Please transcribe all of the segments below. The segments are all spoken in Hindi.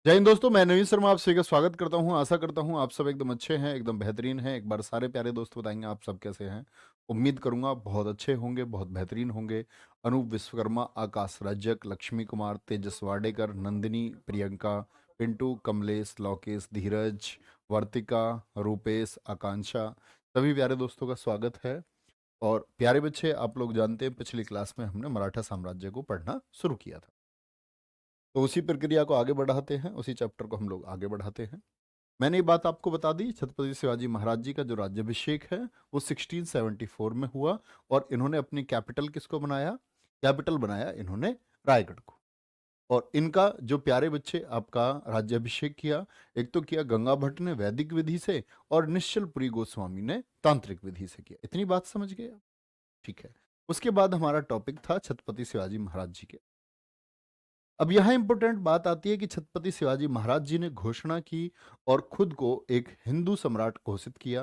जय हिंद दोस्तों, मैं नवीन शर्मा आप सभी का स्वागत करता हूं। आशा करता हूं आप सब एकदम अच्छे हैं, एकदम बेहतरीन हैं। एक बार सारे प्यारे दोस्त बताएंगे आप सब कैसे हैं। उम्मीद करूंगा आप बहुत अच्छे होंगे, बहुत बेहतरीन होंगे। अनूप विश्वकर्मा, आकाश रजक, लक्ष्मी कुमार, तेजस वाडेकर, नंदिनी, प्रियंका, पिंटू, कमलेश, लोकेश, धीरज, वर्तिका, रूपेश, आकांक्षा, सभी प्यारे दोस्तों का स्वागत है। और प्यारे बच्चे, आप लोग जानते हैं पिछली क्लास में हमने मराठा साम्राज्य को पढ़ना शुरू किया था। तो उसी प्रक्रिया को आगे बढ़ाते हैं, उसी चैप्टर को हम लोग आगे बढ़ाते हैं। मैंने ये बात आपको बता दी, छत्रपति शिवाजी महाराज जी का जो राज्याभिषेक है वो 1674 में हुआ। और इन्होंने अपनी कैपिटल किसको बनाया? कैपिटल बनाया इन्होंने रायगढ़ को। और इनका जो प्यारे बच्चे आपका राज्याभिषेक किया, एक तो किया गंगा भट्ट ने वैदिक विधि से, और निश्चलपुरी गोस्वामी ने तांत्रिक विधि से किया। इतनी बात समझ गए आप? ठीक है। उसके बाद हमारा टॉपिक था छत्रपति शिवाजी महाराज जी के। अब यहाँ इंपॉर्टेंट बात आती है कि छत्रपति शिवाजी महाराज जी ने घोषणा की और खुद को एक हिंदू सम्राट घोषित किया।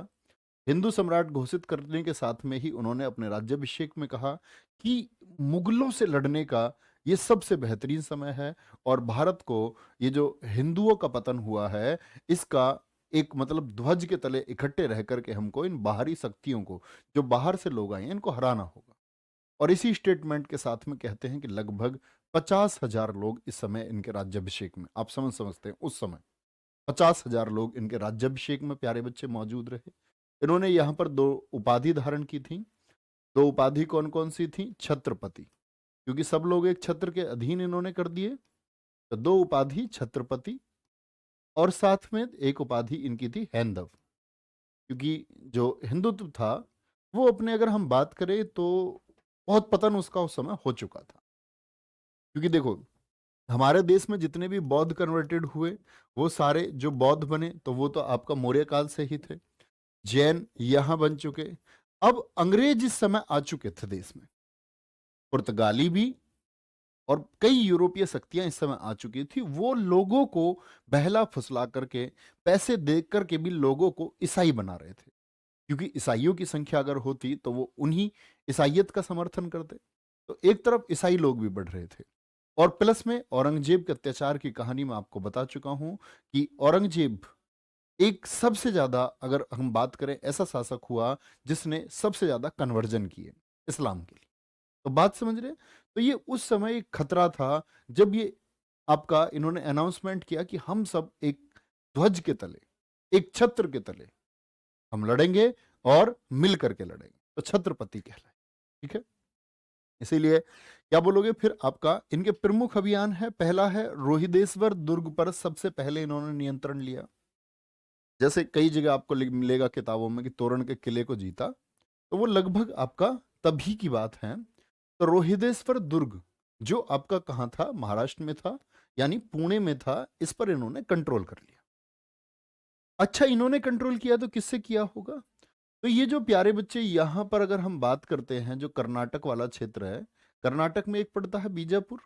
हिंदू सम्राट घोषित करने के साथ में ही उन्होंने अपने राज्याभिषेक में कहा कि मुगलों से लड़ने का ये सबसे बेहतरीन समय है, और भारत को ये जो हिंदुओं का पतन हुआ है इसका एक मतलब ध्वज के तले इकट्ठे रह करके हमको इन बाहरी शक्तियों को, जो बाहर से लोग आए हैं, इनको हराना होगा। और इसी स्टेटमेंट के साथ में कहते हैं कि लगभग 50,000 लोग इस समय इनके राज्याभिषेक में, आप समझते हैं उस समय 50,000 लोग इनके राज्याभिषेक में प्यारे बच्चे मौजूद रहे। इन्होंने यहाँ पर दो उपाधि धारण की थी। दो उपाधि कौन कौन सी थी? छत्रपति, क्योंकि सब लोग एक छत्र के अधीन इन्होंने कर दिए, तो दो उपाधि छत्रपति। और साथ में एक उपाधि इनकी थी हैंदव, क्योंकि जो हिंदुत्व था वो अपने अगर हम बात करें तो बहुत पतन उसका उस समय हो चुका था। क्योंकि देखो, हमारे देश में जितने भी बौद्ध कन्वर्टेड हुए वो सारे जो बौद्ध बने तो वो तो आपका मौर्य काल से ही थे। जैन यहां बन चुके। अब अंग्रेज इस समय आ चुके थे देश में, पुर्तगाली भी, और कई यूरोपीय शक्तियां इस समय आ चुकी थी। वो लोगों को बहला फुसला करके, पैसे दे करके भी लोगों को ईसाई बना रहे थे, क्योंकि ईसाइयों की संख्या अगर होती तो वो उन्हीं ईसाइयत का समर्थन करते। तो एक तरफ ईसाई लोग भी बढ़ रहे थे, और प्लस में औरंगजेब के अत्याचार की कहानी मैं आपको बता चुका हूं कि औरंगजेब एक सबसे ज्यादा, अगर हम बात करें, ऐसा शासक हुआ जिसने सबसे ज्यादा कन्वर्जन किए इस्लाम के लिए। तो बात समझ रहे हैं? तो ये उस समय एक खतरा था, जब ये आपका इन्होंने अनाउंसमेंट किया कि हम सब एक ध्वज के तले, एक छत्र के तले हम लड़ेंगे, और मिल करके लड़ेंगे, तो छत्रपति कहलाए। ठीक है। इसीलिए क्या बोलोगे फिर? आपका इनके प्रमुख अभियान है, पहला है रोहिदेश्वर दुर्ग पर सबसे पहले इन्होंने नियंत्रण लिया। जैसे कई जगह आपको मिलेगा किताबों में कि तोरण के किले को जीता, तो वो लगभग आपका तभी की बात है। तो रोहिदेश्वर दुर्ग जो आपका कहाँ था? महाराष्ट्र में था, यानी पुणे में था। इस पर इन्होंने कंट्रोल कर लिया। अच्छा, इन्होंने कंट्रोल किया तो किससे किया होगा? तो ये जो प्यारे बच्चे यहां पर अगर हम बात करते हैं, जो कर्नाटक वाला क्षेत्र है, कर्नाटक में एक पड़ता है बीजापुर,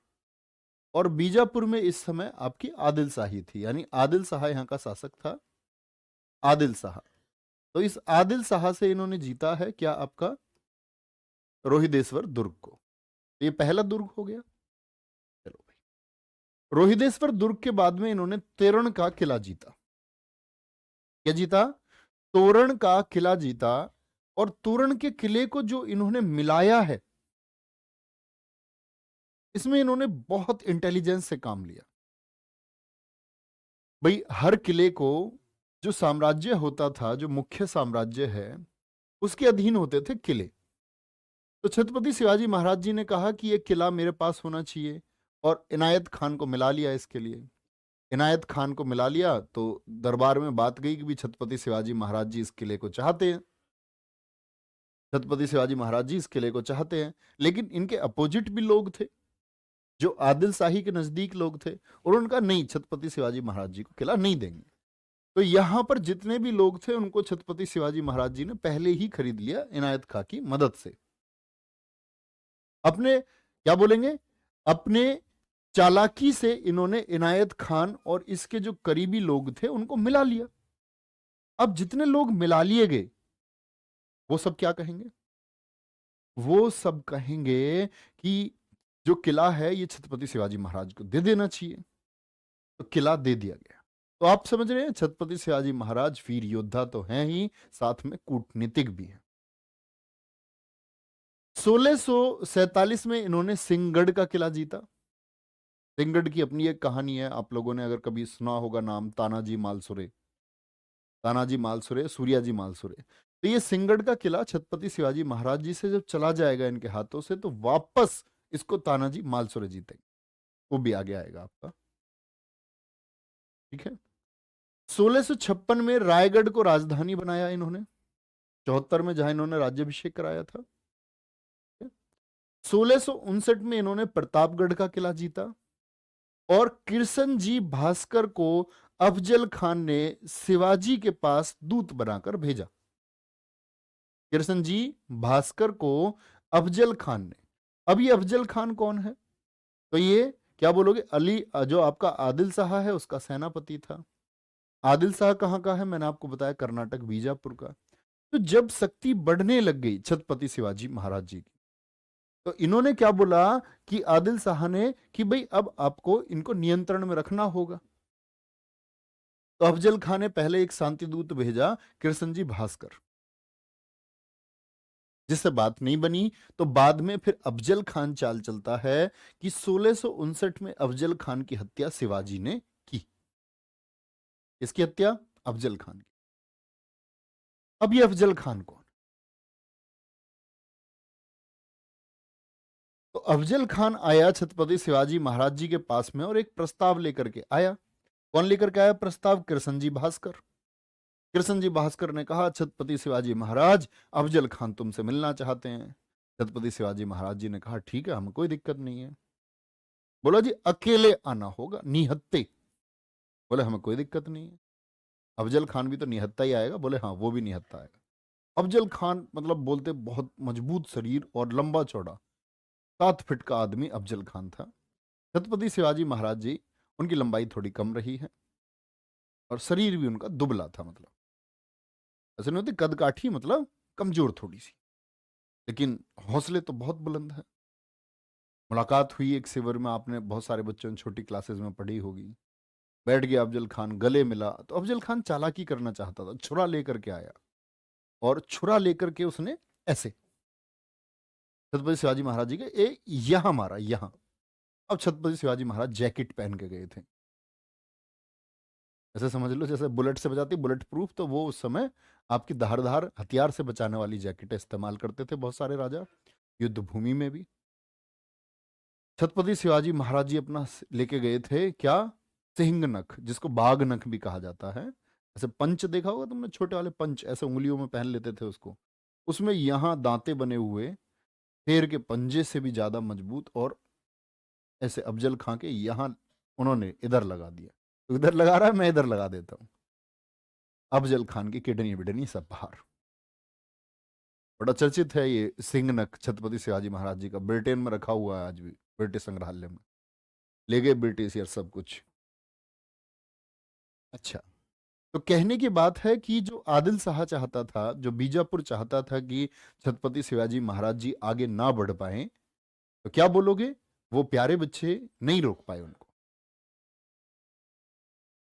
और बीजापुर में इस समय आपकी आदिल शाही थी, यानी आदिल शाह यहाँ का शासक था, आदिल शाह। तो इस आदिल शाह से इन्होंने जीता है क्या? आपका रोहिदेश्वर दुर्ग को। तो ये पहला दुर्ग हो गया। चलो भाई, रोहिदेश्वर दुर्ग के बाद में इन्होंने तोरण का किला जीता। क्या जीता? तोरण का किला जीता। और तोरण के किले को जो इन्होंने मिलाया है, इसमें इन्होंने बहुत इंटेलिजेंस से काम लिया। भाई, हर किले को, जो साम्राज्य होता था, जो मुख्य साम्राज्य है, उसके अधीन होते थे किले। तो छत्रपति शिवाजी महाराज जी ने कहा कि ये किला मेरे पास होना चाहिए, और इनायत खान को मिला लिया इसके लिए। इनायत खान को मिला लिया तो दरबार में बात गई कि भी छत्रपति शिवाजी महाराज जी इस किले को चाहते हैं। छत्रपति शिवाजी महाराज जी इस किले को चाहते हैं, लेकिन इनके अपोजिट भी लोग थे, जो आदिल शाही के नजदीक लोग थे, और उनका नहीं, छत्रपति शिवाजी महाराज जी को किला नहीं देंगे। तो यहां पर जितने भी लोग थे उनको छत्रपति शिवाजी महाराज जी ने पहले ही खरीद लिया इनायत खां की मदद से। अपने क्या बोलेंगे, अपने चालाकी से इन्होंने इनायत खान और इसके जो करीबी लोग थे उनको मिला लिया। अब जितने लोग मिला लिए गए, वो सब क्या कहेंगे? वो सब कहेंगे कि जो किला है ये छत्रपति शिवाजी महाराज को दे देना चाहिए। तो किला दे दिया गया। तो आप समझ रहे हैं छत्रपति शिवाजी महाराज वीर योद्धा तो हैं ही, साथ में कूटनीतिक भी हैं। 1647 में इन्होंने सिंहगढ़ का किला जीता। सिंहगढ़ की अपनी एक कहानी है, आप लोगों ने अगर कभी सुना होगा नाम तानाजी मालसुरे, तानाजी मालसुरे, सूर्याजी मालसुरे। तो ये सिंहगढ़ का किला छत्रपति शिवाजी महाराज जी से जब चला जाएगा इनके हाथों से, तो वापस इसको तानाजी मालसुरे जीतेंगे। वो भी आगे आएगा आपका, ठीक है। 1656 में रायगढ़ को राजधानी बनाया इन्होंने, 74 में जहां इन्होंने राज्याभिषेक कराया था। 1659 में इन्होंने प्रतापगढ़ का किला जीता, और कृष्ण जी भास्कर को अफजल खान ने शिवाजी के पास दूत बनाकर भेजा। कृष्ण जी भास्कर को अफजल खान ने, अब ये अफजल खान कौन है? तो ये क्या बोलोगे, अली जो आपका आदिल शाह है उसका सेनापति था। आदिल शाह कहाँ का है? मैंने आपको बताया कर्नाटक बीजापुर का। तो जब शक्ति बढ़ने लग गई छत्रपति शिवाजी महाराज जी की, तो इन्होंने क्या बोला कि आदिल शाह ने कि भाई अब आपको इनको नियंत्रण में रखना होगा। तो अफजल खान ने पहले एक शांति दूत भेजा, कृष्ण जी भास्कर, जिससे बात नहीं बनी। तो बाद में फिर अफजल खान चाल चलता है कि 1659 में अफजल खान की हत्या शिवाजी ने की। इसकी हत्या अफजल खान की। अब ये अफजल खान कौन? तो अफजल खान आया छत्रपति शिवाजी महाराज जी के पास में और एक प्रस्ताव लेकर के आया। कौन लेकर के आया प्रस्ताव? कृष्ण जी भास्कर। कृष्ण जी भास्कर ने कहा, छत्रपति शिवाजी महाराज अफजल खान तुमसे मिलना चाहते हैं। छत्रपति शिवाजी महाराज जी ने कहा, ठीक है, हमें कोई दिक्कत नहीं है। बोला जी अकेले आना होगा, निहत्ते। बोले हमें कोई दिक्कत नहीं है। अफजल खान भी तो निहत्ता ही आएगा? बोले हाँ, वो भी निहत्ता आएगा। अफजल खान मतलब बोलते बहुत मजबूत शरीर और लंबा चौड़ा, 7 फीट का आदमी अफजल खान था। छत्रपति शिवाजी महाराज जी, उनकी लंबाई थोड़ी कम रही है और शरीर भी उनका दुबला था, मतलब ऐसे नहीं होती कदकाठी, मतलब कमजोर थोड़ी सी, लेकिन हौसले तो बहुत बुलंद है। मुलाकात हुई एक शिविर में, आपने बहुत सारे बच्चों ने छोटी क्लासेस में पढ़ी होगी। बैठ गया अफजल खान, गले मिला। तो अफजल खान चालाकी करना चाहता था, छुरा लेकर के आया और छुरा लेकर के उसने ऐसे छत्रपति शिवाजी महाराज जी के यहां मारा, यहां। अब छत्रपति शिवाजी महाराज जैकेट पहन के गए थे, ऐसे समझ लो जैसे बुलेट से बजाती बुलेट प्रूफ, तो वो उस समय आपकी धारदार हथियार से बचाने वाली जैकेटें इस्तेमाल करते थे बहुत सारे राजा, युद्ध भूमि में भी। छत्रपति शिवाजी महाराज जी अपना लेके गए थे क्या? सिंह नख, जिसको बाघ नख भी कहा जाता है। ऐसे पंच देखा होगा तुमने, छोटे वाले पंच ऐसे उंगलियों में पहन लेते थे उसको। उसमें यहां दांते बने हुए, शेर के पंजे से भी ज्यादा मजबूत, और ऐसे अफजल खां के यहां उन्होंने इधर लगा दिया। तो इधर लगा रहा है, मैं इधर लगा देता हूं। अफजल खान की किडनी विडनी सब बाहर। बड़ा चर्चित है ये सिंह नख छत्रपति शिवाजी महाराज जी का, ब्रिटेन में रखा हुआ है आज भी, ब्रिटिश संग्रहालय में। ले गए ब्रिटिश यार सब कुछ। अच्छा, तो कहने की बात है कि जो आदिल शाह चाहता था, जो बीजापुर चाहता था कि छत्रपति शिवाजी महाराज जी आगे ना बढ़ पाए, तो क्या बोलोगे, वो प्यारे बच्चे नहीं रोक पाए उनको,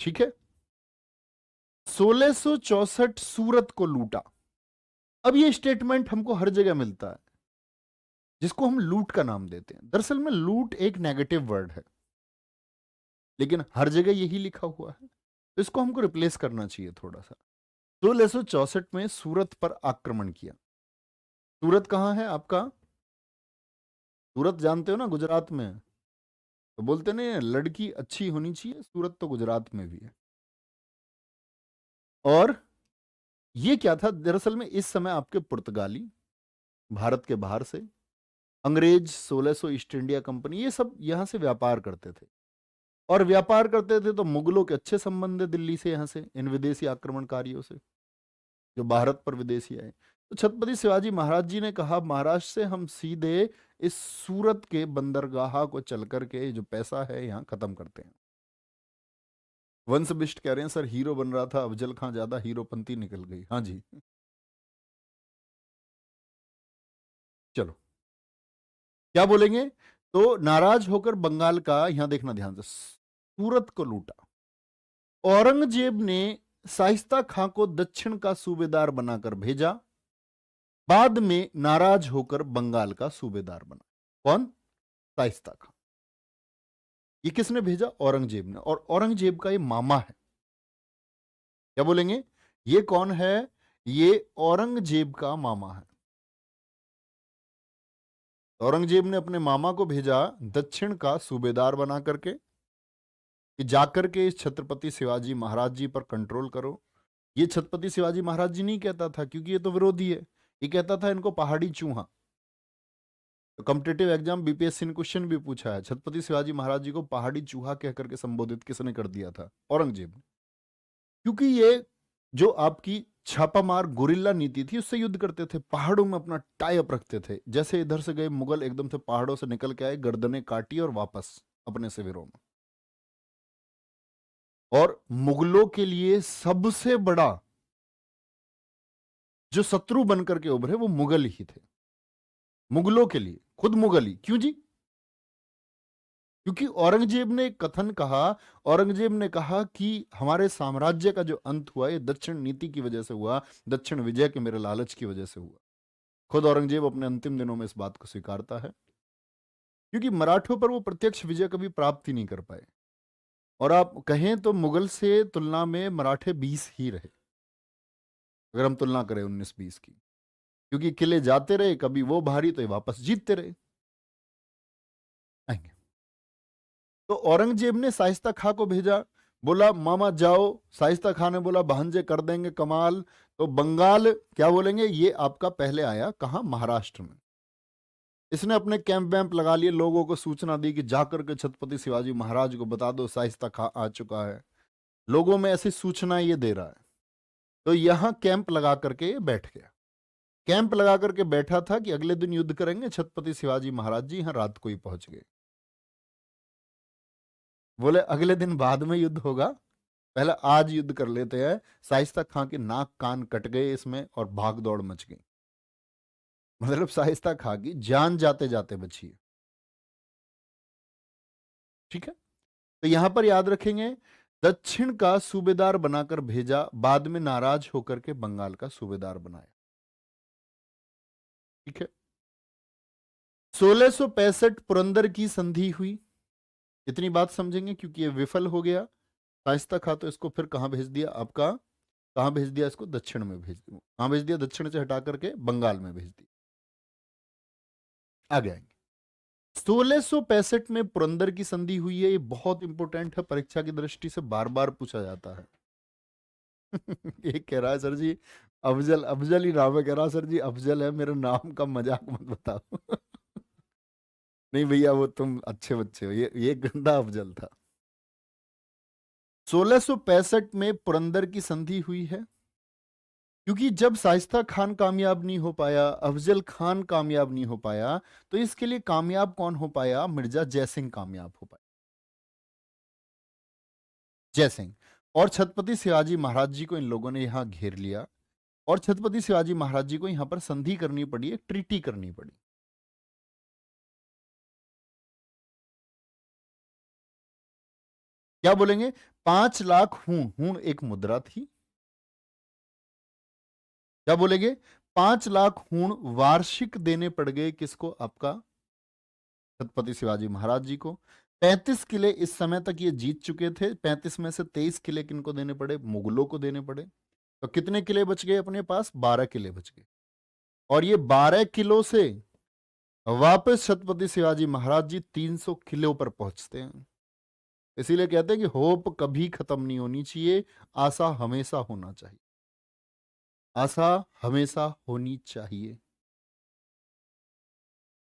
ठीक है। 1664 सूरत को लूटा। अब ये स्टेटमेंट हमको हर जगह मिलता है, जिसको हम लूट का नाम देते हैं। दरअसल में लूट एक नेगेटिव वर्ड है, लेकिन हर जगह यही लिखा हुआ है, तो इसको हमको रिप्लेस करना चाहिए थोड़ा सा। 1664 में सूरत पर आक्रमण किया। सूरत कहाँ है आपका? सूरत जानते हो ना, गुजरात में है। तो बोलते नहीं, लड़की अच्छी होनी चाहिए, सूरत तो गुजरात में भी है। और ये क्या था दरअसल में, इस समय आपके पुर्तगाली, भारत के बाहर से अंग्रेज, 1600 ईस्ट इंडिया कंपनी, ये सब यहां से व्यापार करते थे। और व्यापार करते थे तो मुगलों के अच्छे संबंध है दिल्ली से, यहां से इन विदेशी आक्रमणकारियों से, जो भारत पर विदेशी आए। तो छत्रपति शिवाजी महाराज जी ने कहा, महाराष्ट्र से हम सीधे इस सूरत के बंदरगाह को चल करके जो पैसा है यहां खत्म करते हैं। वंश बिष्ट कह रहे हैं सर, हीरो बन रहा था अफजल खां, ज्यादा हीरोपंती निकल गई। हाँ जी, चलो क्या बोलेंगे। तो नाराज होकर बंगाल का, यहां देखना ध्यान से, सूरत को लूटा। औरंगजेब ने शाइस्ता खां को दक्षिण का सूबेदार बनाकर भेजा, बाद में नाराज होकर बंगाल का सूबेदार बना। कौन? शाइस्ता खां। ये किसने भेजा? औरंगजेब ने। और औरंगजेब का ये मामा है। क्या बोलेंगे? ये कौन है? ये औरंगजेब का मामा है। औरंगजेब ने अपने मामा को भेजा दक्षिण का सूबेदार बना करके कि जाकर के इस छत्रपति शिवाजी महाराज जी पर कंट्रोल करो। ये छत्रपति शिवाजी महाराज जी नहीं कहता था, क्योंकि ये तो विरोधी है। ये कहता था इनको पहाड़ी चूहा। तो कॉम्पिटिटिव एग्जाम बीपीएससी ने क्वेश्चन भी पूछा है, छत्रपति शिवाजी महाराज जी को पहाड़ी चूहा कह करके संबोधित किसने कर दिया था? औरंगजेब ने। क्योंकि ये जो आपकी छापामार गोरिल्ला नीति थी, उससे युद्ध करते थे, पहाड़ों में अपना टाई अप रखते थे। जैसे इधर से गए मुगल एकदम से पहाड़ों से निकल के आए, गर्दनें काटी और वापस अपने शिविरों में। और मुगलों के लिए सबसे बड़ा जो शत्रु बनकर के उभरे वो मुगल ही थे। मुगलों के लिए खुद मुगल ही। क्यों जी? क्योंकि औरंगजेब ने कथन कहा, औरंगजेब ने कहा कि हमारे साम्राज्य का जो अंत हुआ ये दक्षिण नीति की वजह से हुआ, दक्षिण विजय के मेरे लालच की वजह से हुआ। खुद औरंगजेब अपने अंतिम दिनों में इस बात को स्वीकारता है, क्योंकि मराठों पर वो प्रत्यक्ष विजय कभी प्राप्त ही नहीं कर पाए। और आप कहें तो मुगल से तुलना में मराठे 20 ही रहे, अगर हम तुलना करें 19-20 की। क्योंकि किले जाते रहे, कभी वो भारी तो ये वापस जीतते रहे। आएंगे। तो औरंगजेब ने शाइस्ता खां को भेजा, बोला मामा जाओ। शाइस्ता खां ने बोला भांजे कर देंगे कमाल। तो बंगाल क्या बोलेंगे, ये आपका पहले आया कहां? महाराष्ट्र में। इसने अपने कैंप वैम्प लगा लिए, लोगों को सूचना दी कि जाकर के छत्रपति शिवाजी महाराज को बता दो शाइस्ता खां आ चुका है। लोगों में ऐसी सूचना ये दे रहा है। तो यहां कैंप लगा करके बैठ गया। कैंप लगा करके बैठा था कि अगले दिन युद्ध करेंगे। छत्रपति शिवाजी महाराज जी यहां रात को ही पहुंच गए। बोले अगले दिन बाद में युद्ध होगा, पहले आज युद्ध कर लेते हैं। शाइस्ता खां के नाक कान कट गए इसमें और भाग दौड़ मच गई। मतलब शाइस्ता खां की जान जाते जाते बची है। ठीक है। तो यहां पर याद रखेंगे, दक्षिण का सूबेदार बनाकर भेजा, बाद में नाराज होकर के बंगाल का सूबेदार बनाया। ठीक है। 1665 पुरंदर की संधि हुई। इतनी बात समझेंगे क्योंकि ये विफल हो गया। शाइस्ता खां तो इसको फिर कहां भेज दिया? आपका कहां भेज दिया इसको? दक्षिण में भेज दिया। कहां भेज दिया? दक्षिण से हटा करके बंगाल में भेज दिया। आगे आएंगे। 1665 में पुरंदर की संधि हुई है। ये बहुत इंपॉर्टेंट है, परीक्षा की दृष्टि से बार बार पूछा जाता है। ये कह रहा है सर जी अफजल, अफजल ही नाम है। कह रहा सर जी अफजल है, मेरे नाम का मजाक मत बताओ। नहीं भैया, वो तुम अच्छे बच्चे हो, ये गंदा अफजल था। 1665 में पुरंदर की संधि हुई है, क्योंकि जब शाइस्ता खान कामयाब नहीं हो पाया, अफजल खान कामयाब नहीं हो पाया, तो इसके लिए कामयाब कौन हो पाया? मिर्जा जयसिंह कामयाब हो पाया। जयसिंह और छत्रपति शिवाजी महाराज जी को इन लोगों ने यहां घेर लिया, और छत्रपति शिवाजी महाराज जी को यहां पर संधि करनी पड़ी, एक ट्रीटी करनी पड़ी। क्या बोलेंगे? 5 लाख हूण। हूण एक मुद्रा थी। क्या बोलेंगे? 5 लाख हूण वार्षिक देने पड़ गए किसको? आपका छत्रपति शिवाजी महाराज जी को। 35 किले इस समय तक ये जीत चुके थे। 35 में से 23 किले किनको देने पड़े? मुगलों को देने पड़े। तो कितने किले बच गए अपने पास? 12 किले बच गए। और ये 12 किलों से वापस छत्रपति शिवाजी महाराज जी 300 किलों पर पहुंचते हैं। इसीलिए कहते हैं कि होप कभी खत्म नहीं होनी चाहिए, आशा हमेशा होना चाहिए। आशा हमेशा होनी चाहिए।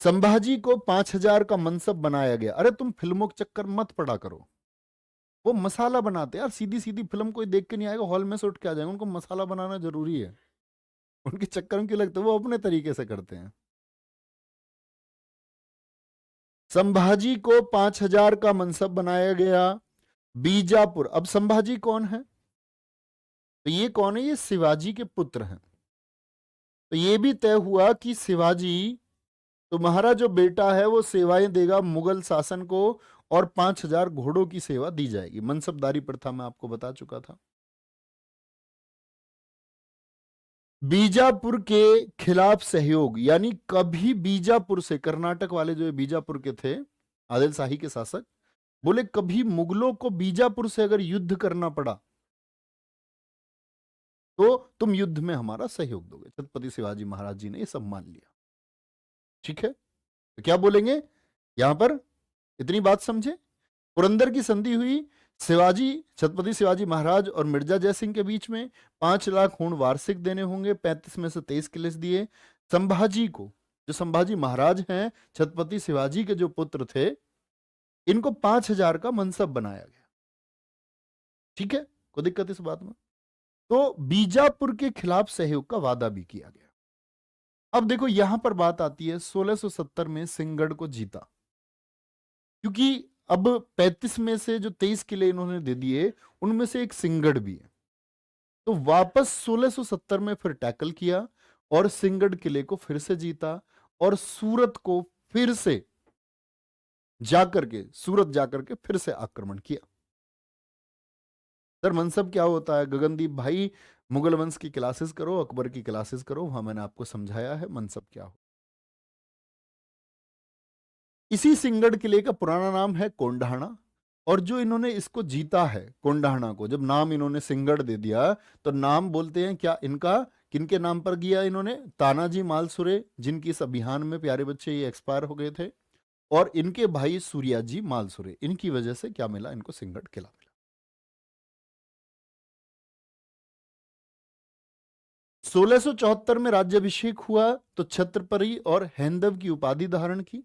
संभाजी को 5000 का मनसब बनाया गया। अरे तुम फिल्मों के चक्कर मत पड़ा करो। वो मसाला बनाते यार, सीधी सीधी फिल्म कोई देख के नहीं आएगा, हॉल में से उठ के आ जाएगा। उनको मसाला बनाना जरूरी है। उनके चक्कर में क्यों लगता है? वो अपने तरीके से करते हैं। संभाजी को 5000 का मनसब बनाया गया। बीजापुर। अब संभाजी कौन है? तो ये कौन है? ये शिवाजी के पुत्र हैं। तो ये भी तय हुआ कि शिवाजी तुम्हारा जो बेटा है वो सेवाएं देगा मुगल शासन को, और 5,000 घोड़ों की सेवा दी जाएगी। मनसबदारी प्रथा मैं आपको बता चुका था। बीजापुर के खिलाफ सहयोग, यानी कभी बीजापुर से, कर्नाटक वाले जो बीजापुर के थे आदिल शाही के शासक, बोले कभी मुगलों को बीजापुर से अगर युद्ध करना पड़ा तो तुम युद्ध में हमारा सहयोग दोगे। छत्रपति शिवाजी महाराज जी ने ये सब मान लिया। ठीक है, तो क्या बोलेंगे यहां पर, इतनी बात समझे। पुरंदर की संधि हुई छत्रपति शिवाजी महाराज और मिर्जा जय सिंह के बीच में। 5 लाख ऊंट वार्षिक देने होंगे, 35 में से 23 किले दिए। संभाजी को, जो संभाजी महाराज हैं छत्रपति शिवाजी के जो पुत्र थे, इनको 5,000 का मनसब बनाया गया। ठीक है, कोई दिक्कत इस बात में। तो बीजापुर के खिलाफ सहयोग का वादा भी किया गया। अब देखो यहां पर बात आती है, 1670 में सिंहगढ़ को जीता, क्योंकि अब 35 में से जो 23 किले इन्होंने दे दिए, उनमें से एक सिंहगढ़ भी है। तो वापस 1670 में फिर टैकल किया और सिंहगढ़ किले को फिर से जीता, और सूरत को फिर से जाकर के फिर से आक्रमण किया। सर मनसब क्या होता है? गगनदीप भाई, मुगल वंश की क्लासेस करो, अकबर की क्लासेस करो, वहां मैंने आपको समझाया है मनसब क्या हो। इसी सिंहगढ़ किले का पुराना नाम है कोंडाणा, और जो इन्होंने इसको जीता है कोंडाणा को, जब नाम इन्होंने सिंहगढ़ दे दिया, तो नाम बोलते हैं क्या इनका, किनके नाम पर किया इन्होंने? तानाजी मालसुरे, जिनकी इस अभियान में प्यारे बच्चे ये एक्सपायर हो गए थे, और इनके भाई सूर्याजी मालसुरे, इनकी वजह से क्या मिला इनको? सिंहगढ़ किला मिला। 1674 में राज्याभिषेक हुआ तो छत्रपति और हैंदव की उपाधि धारण की।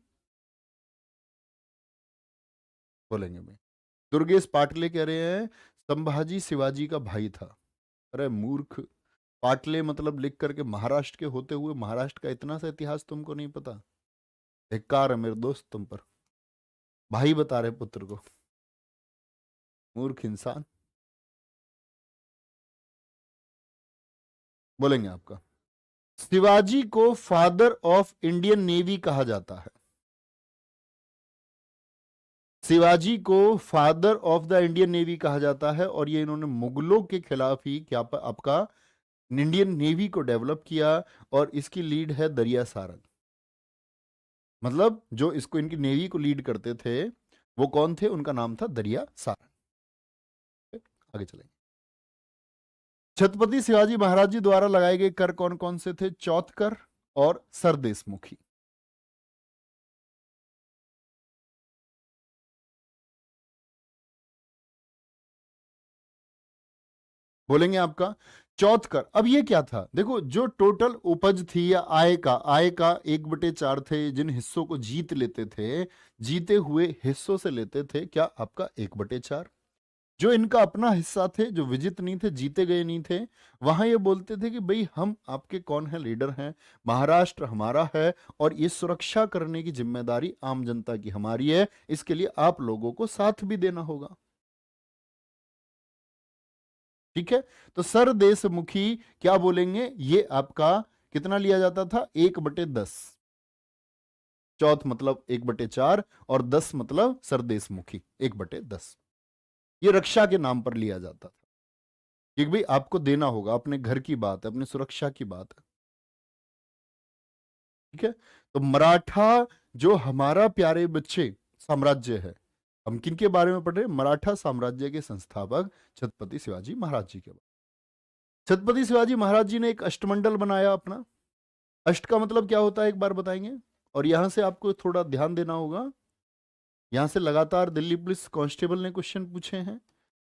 बोलेंगे भाई, दुर्गेश पाटले कह रहे हैं संभाजी शिवाजी का भाई था। अरे मूर्ख, पाटले मतलब लिख करके महाराष्ट्र के होते हुए महाराष्ट्र का इतना सा इतिहास तुमको नहीं पता? धिक्कार है मेरे दोस्त तुम पर, भाई बता रहे पुत्र को, मूर्ख इंसान। बोलेंगे आपका, शिवाजी को फादर ऑफ इंडियन नेवी कहा जाता है। शिवाजी को father of the Indian navy कहा जाता है, और ये इन्होंने मुगलों के खिलाफ ही क्या आपका इंडियन नेवी को डेवलप किया, और इसकी लीड है दरिया सारंग। मतलब जो इसको, इनकी नेवी को लीड करते थे वो कौन थे? उनका नाम था दरिया सारंग। आगे चलेंगे। छत्रपति शिवाजी महाराज जी द्वारा लगाए गए कर कौन कौन से थे? चौथ कर और सरदेशमुखी। बोलेंगे आपका चौथ कर। अब ये क्या था? देखो, जो टोटल उपज थी या आय का 1/4 थे, जिन हिस्सों को जीत लेते थे, जीते हुए हिस्सों से लेते थे क्या? आपका 1/4। जो इनका अपना हिस्सा थे, जो विजित नहीं थे, जीते गए नहीं थे, वहां ये बोलते थे कि भाई हम आपके कौन है? लीडर हैं, महाराष्ट्र हमारा है, और ये सुरक्षा करने की जिम्मेदारी आम जनता की हमारी है, इसके लिए आप लोगों को साथ भी देना होगा। ठीक है, तो सरदेशमुखी क्या बोलेंगे? ये आपका कितना लिया जाता था? 1/10। चौथ मतलब 1/4, और 10 मतलब सरदेशमुखी 1/10। ये रक्षा के नाम पर लिया जाता था कि भाई आपको देना होगा, अपने घर की बात है, अपनी सुरक्षा की बात है। ठीक है, तो मराठा जो हमारा प्यारे बच्चे साम्राज्य है, हम किन के बारे में पढ़ रहे हैं? मराठा साम्राज्य के संस्थापक छत्रपति शिवाजी महाराज जी के बारे। छत्रपति शिवाजी महाराज जी ने एक अष्टमंडल बनाया अपना। अष्ट का मतलब क्या होता है एक बार बताएंगे? और यहां से आपको थोड़ा ध्यान देना होगा, यहां से लगातार दिल्ली पुलिस कांस्टेबल ने क्वेश्चन पूछे हैं,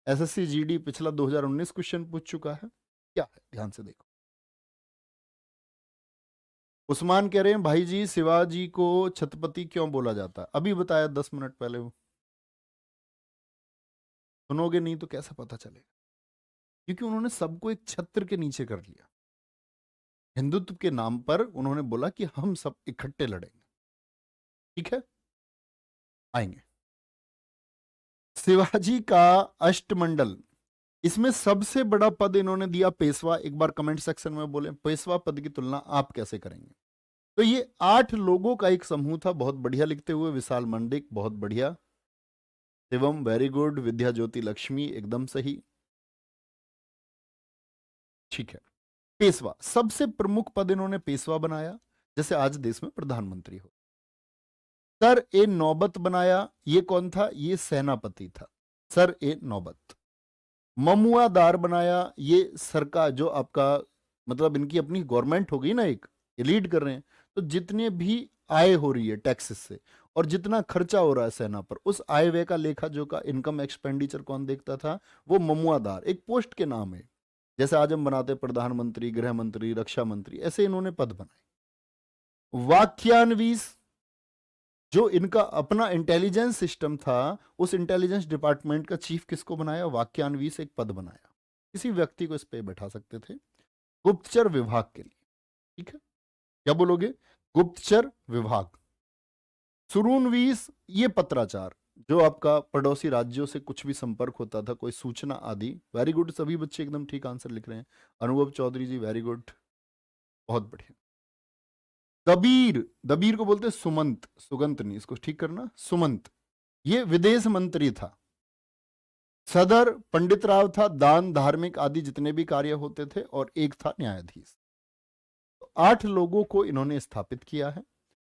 एसएससी जीडी पिछला 2019 क्वेश्चन पूछ चुका है। क्या है ध्यान से देखो। उस्मान कह रहे हैं भाई जी शिवाजी को छत्रपति क्यों बोला जाता है? अभी बताया 10 मिनट पहले। वो सुनोगे नहीं तो कैसा पता चलेगा? क्योंकि उन्होंने सबको एक छत्र के नीचे कर लिया। हिंदुत्व के नाम पर उन्होंने बोला कि हम सब इकट्ठे लड़ेंगे। ठीक है, आएंगे। शिवाजी का अष्टमंडल, इसमें सबसे बड़ा पद इन्होंने दिया पेशवा। एक बार कमेंट सेक्शन में बोले पेशवा पद की तुलना आप कैसे करेंगे? तो ये 8 लोगों का एक समूह था। बहुत बढ़िया लिखते हुए विशाल मंडिक, बहुत बढ़िया। शिवम वेरी गुड, विद्या ज्योति लक्ष्मी एकदम सही। ठीक है। पेशवा, सबसे प्रमुख पद इन्होंने पेशवा बनाया, जैसे आज देश में प्रधानमंत्री हो। सर ए नौबत बनाया, ये कौन था? ये सेनापति था, सर ए नौबत। ममुआदार बनाया, ये सरकार जो आपका मतलब इनकी अपनी गवर्नमेंट हो गई ना, एक ये लीड कर रहे हैं, तो जितने भी आय हो रही है टैक्सेस से और जितना खर्चा हो रहा है सेना पर, उस आय व्यय का लेखा जोखा, इनकम एक्सपेंडिचर कौन देखता था? वो ममुआदार, एक पोस्ट के नाम है। जैसे आज हम बनाते प्रधानमंत्री, गृह मंत्री, रक्षा मंत्री, ऐसे इन्होंने पद बनाए। वाक्यान्वीस, जो इनका अपना इंटेलिजेंस सिस्टम था, उस इंटेलिजेंस डिपार्टमेंट का चीफ किसको बनाया? वाक्यान्वीस एक पद बनाया, किसी व्यक्ति को इस पे बैठा सकते थे गुप्तचर विभाग के लिए। ठीक है, क्या बोलोगे? गुप्तचर विभाग। सुरूनवीस, ये पत्राचार, जो आपका पड़ोसी राज्यों से कुछ भी संपर्क होता था, कोई सूचना आदि। वेरी गुड, सभी बच्चे एकदम ठीक आंसर लिख रहे हैं। अनुभव चौधरी जी वेरी गुड, बहुत बढ़िया। दबीर, दबीर को बोलते हैं सुमंत, सुगंत नहीं, इसको ठीक करना, सुमंत, ये विदेश मंत्री था। सदर पंडित राव था, दान धार्मिक आदि जितने भी कार्य होते थे, और एक था न्यायाधीश। तो 8 लोगों को इन्होंने स्थापित किया है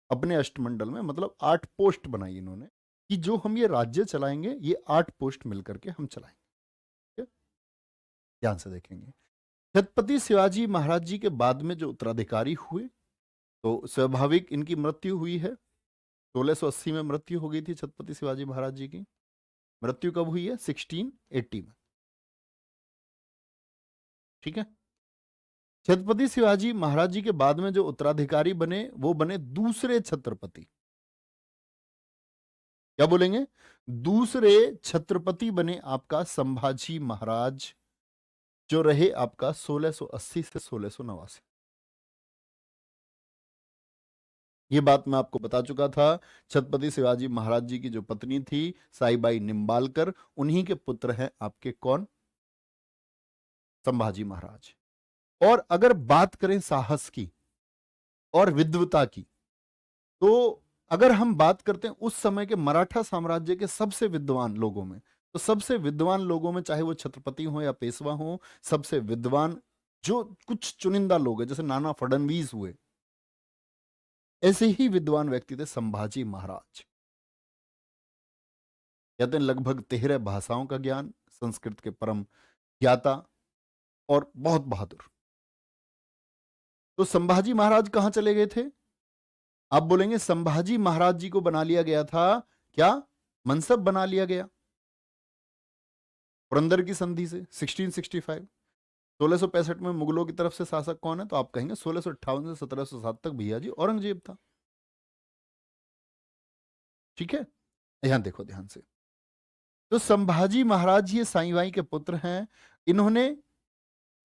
अपने अष्टमंडल में, मतलब 8 पोस्ट बनाई इन्होंने कि जो हम ये राज्य चलाएंगे, ये 8 पोस्ट मिलकर के हम चलाएंगे। ध्यान से देखेंगे। छत्रपति शिवाजी महाराज जी के बाद में जो उत्तराधिकारी हुए, तो स्वाभाविक इनकी मृत्यु हुई है। 1680 में मृत्यु हो गई थी छत्रपति शिवाजी महाराज जी की। मृत्यु कब हुई है? 1680 में। ठीक है। छत्रपति शिवाजी महाराज जी के बाद में जो उत्तराधिकारी बने, वो बने दूसरे छत्रपति। क्या बोलेंगे? दूसरे छत्रपति बने आपका संभाजी महाराज, जो रहे आपका 1680 से 1689। ये बात मैं आपको बता चुका था। छत्रपति शिवाजी महाराज जी की जो पत्नी थी साईबाई निम्बालकर, उन्हीं के पुत्र हैं आपके कौन? संभाजी महाराज। और अगर बात करें साहस की और विद्वता की, तो अगर हम बात करते हैं उस समय के मराठा साम्राज्य के सबसे विद्वान लोगों में, तो सबसे विद्वान लोगों में, चाहे वो छत्रपति हो या पेशवा हो, सबसे विद्वान जो कुछ चुनिंदा लोग हैं, जैसे नाना फडणवीस हुए, ऐसे ही विद्वान व्यक्ति थे संभाजी महाराज। कहते हैं लगभग 13 भाषाओं का ज्ञान, संस्कृत के परम ज्ञाता और बहुत बहादुर। तो संभाजी महाराज कहां चले गए थे? आप बोलेंगे संभाजी महाराज जी को बना लिया गया था, क्या मनसब बना लिया गया पुरंदर की संधि से 1665। 1665 में मुगलों की तरफ से शासक कौन है? तो आप कहेंगे 1658 से 1707 तक भैया जी औरंगजेब था। ठीक है, यहां देखो ध्यान से। तो संभाजी महाराज ये साईबाई के पुत्र हैं। इन्होंने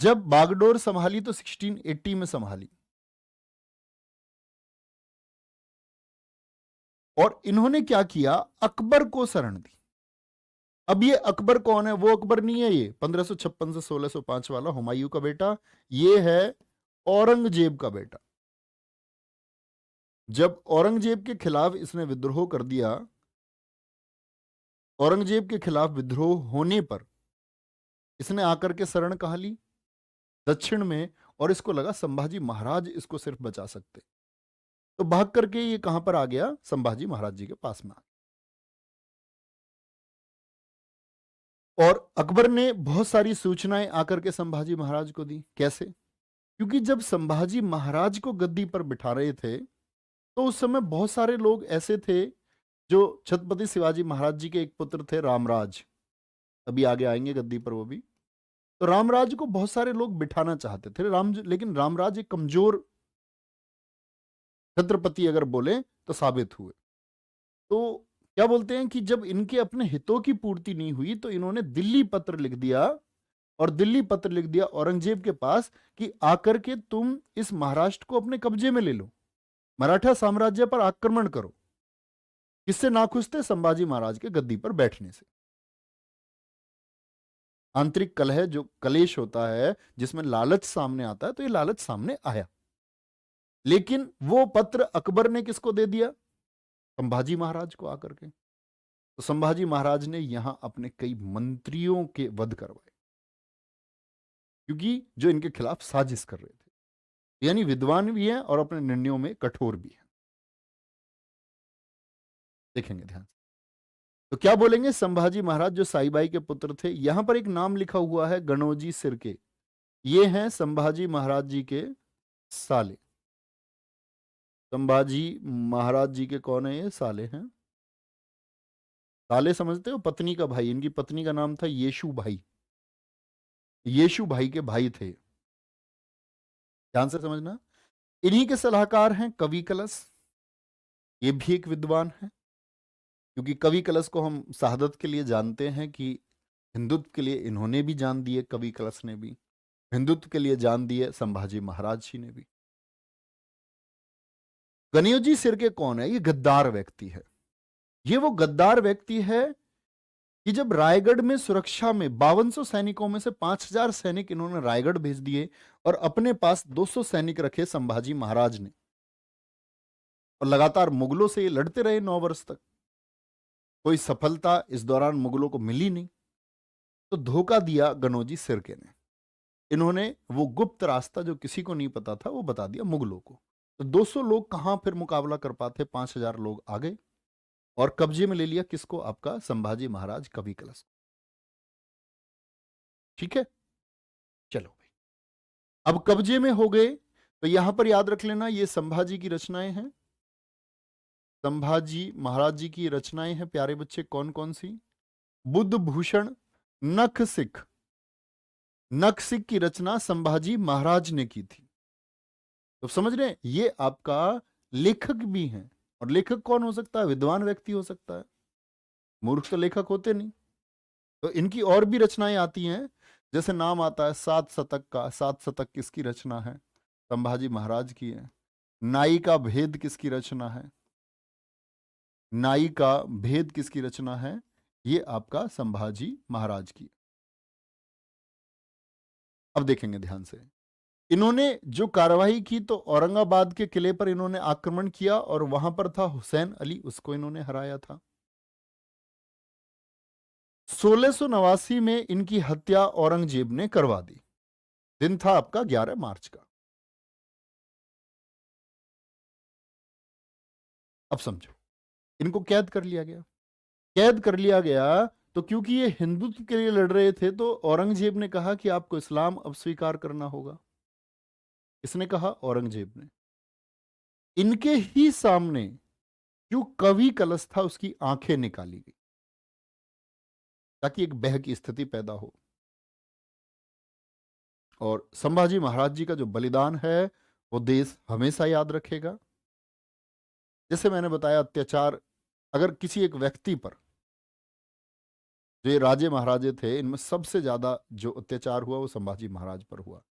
जब बागडोर संभाली तो 1680 में संभाली, और इन्होंने क्या किया? अकबर को शरण दी। अब ये अकबर कौन है? वो अकबर नहीं है, ये 1556 से 1605 वाला हुमायूं का बेटा, ये है औरंगजेब का बेटा। जब औरंगजेब के खिलाफ इसने विद्रोह कर दिया, औरंगजेब के खिलाफ विद्रोह होने पर इसने आकर के शरण कहां ली? दक्षिण में। और इसको लगा संभाजी महाराज इसको सिर्फ बचा सकते, तो भाग करके ये कहां पर आ गया? संभाजी महाराज जी के पास में आ गया। और अकबर ने बहुत सारी सूचनाएं आकर के संभाजी महाराज को दी। कैसे? क्योंकि जब संभाजी महाराज को गद्दी पर बिठा रहे थे, तो उस समय बहुत सारे लोग ऐसे थे जो छत्रपति शिवाजी महाराज जी के एक पुत्र थे रामराज, अभी आगे आएंगे गद्दी पर वो भी। तो रामराज को बहुत सारे लोग बिठाना चाहते थे, लेकिन रामराज एक कमजोर छत्रपति अगर बोले तो साबित हुए। तो क्या बोलते हैं कि जब इनके अपने हितों की पूर्ति नहीं हुई, तो इन्होंने दिल्ली पत्र लिख दिया, और दिल्ली पत्र लिख दिया औरंगजेब के पास कि आकर के तुम इस महाराष्ट्र को अपने कब्जे में ले लो, मराठा साम्राज्य पर आक्रमण करो। किससे नाखुश थे? संभाजी महाराज के गद्दी पर बैठने से। आंतरिक कलह, जो कलेश होता है जिसमें लालच सामने आता है, तो ये लालच सामने आया। लेकिन वो पत्र अकबर ने किसको दे दिया? संभाजी महाराज को आकर के। तो संभाजी महाराज ने यहां अपने कई मंत्रियों के वध करवाए, क्योंकि जो इनके खिलाफ साजिश कर रहे थे। यानी विद्वान भी हैं और अपने निर्णयों में कठोर भी हैं। देखेंगे ध्यान से। तो क्या बोलेंगे, संभाजी महाराज जो साईबाई के पुत्र थे, यहां पर एक नाम लिखा हुआ है गणोजी सिरके, ये हैं संभाजी महाराज जी के साले। संभाजी महाराज जी के कौन है, ये साले हैं। साले समझते हो, पत्नी का भाई। इनकी पत्नी का नाम था येशु भाई। येशु भाई के भाई थे, ध्यान से समझना। इन्हीं के सलाहकार हैं कवि कलश, ये भी एक विद्वान है। क्योंकि कवि कलश को हम शहादत के लिए जानते हैं कि हिंदुत्व के लिए इन्होंने भी जान दिए, कवि कलश ने भी हिंदुत्व के लिए जान दिए, संभाजी महाराज जी ने भी। गणेशजी सिरके कौन है, ये गद्दार व्यक्ति है। ये वो गद्दार व्यक्ति है कि जब रायगढ़ में सुरक्षा में 5200 सैनिकों में से 5000 सैनिक इन्होंने रायगढ़ भेज दिए और अपने पास 200 सैनिक रखे संभाजी महाराज ने, और लगातार मुगलों से ये लड़ते रहे 9 वर्ष तक। कोई सफलता इस दौरान मुगलों को मिली नहीं, तो धोखा दिया गणोजी सिरके ने। इन्होंने वो गुप्त रास्ता जो किसी को नहीं पता था वो बता दिया मुगलों को। तो 200 लोग कहां फिर मुकाबला कर पाते, 5000 लोग आ गए और कब्जे में ले लिया किसको, आपका संभाजी महाराज कवि कलश को। ठीक है, चलो भाई, अब कब्जे में हो गए। तो यहां पर याद रख लेना, ये संभाजी की रचनाएं हैं। संभाजी महाराज जी की रचनाएं हैं प्यारे बच्चे, कौन कौन सी। बुद्ध भूषण नख सिख, नख सिख की रचना संभाजी महाराज ने की थी। तो समझ रहे हैं, ये आपका लेखक भी हैं। और लेखक कौन हो सकता है, विद्वान व्यक्ति हो सकता है, मूर्ख तो लेखक होते नहीं। तो इनकी और भी रचनाएं आती हैं, जैसे नाम आता है 7 शतक का। 7 शतक किसकी रचना है, संभाजी महाराज की है। नाई का भेद किसकी रचना है, नाई का भेद किसकी रचना है, ये आपका संभाजी महाराज की। अब देखेंगे ध्यान से, इन्होंने जो कार्रवाई की तो औरंगाबाद के किले पर इन्होंने आक्रमण किया और वहां पर था हुसैन अली, उसको इन्होंने हराया था। 1689 में इनकी हत्या औरंगजेब ने करवा दी। दिन था आपका 11 मार्च का। अब समझो, इनको कैद कर लिया गया। कैद कर लिया गया तो क्योंकि ये हिंदुत्व के लिए लड़ रहे थे, तो औरंगजेब ने कहा कि आपको इस्लाम अब स्वीकार करना होगा। इसने कहा, औरंगजेब ने। इनके ही सामने जो कवि कलश था उसकी आंखें निकाली गई, ताकि एक भय की स्थिति पैदा हो। और संभाजी महाराज जी का जो बलिदान है वो देश हमेशा याद रखेगा। जैसे मैंने बताया, अत्याचार अगर किसी एक व्यक्ति पर, जो ये राजे महाराजे थे, इनमें सबसे ज्यादा जो अत्याचार हुआ वो संभाजी महाराज पर हुआ।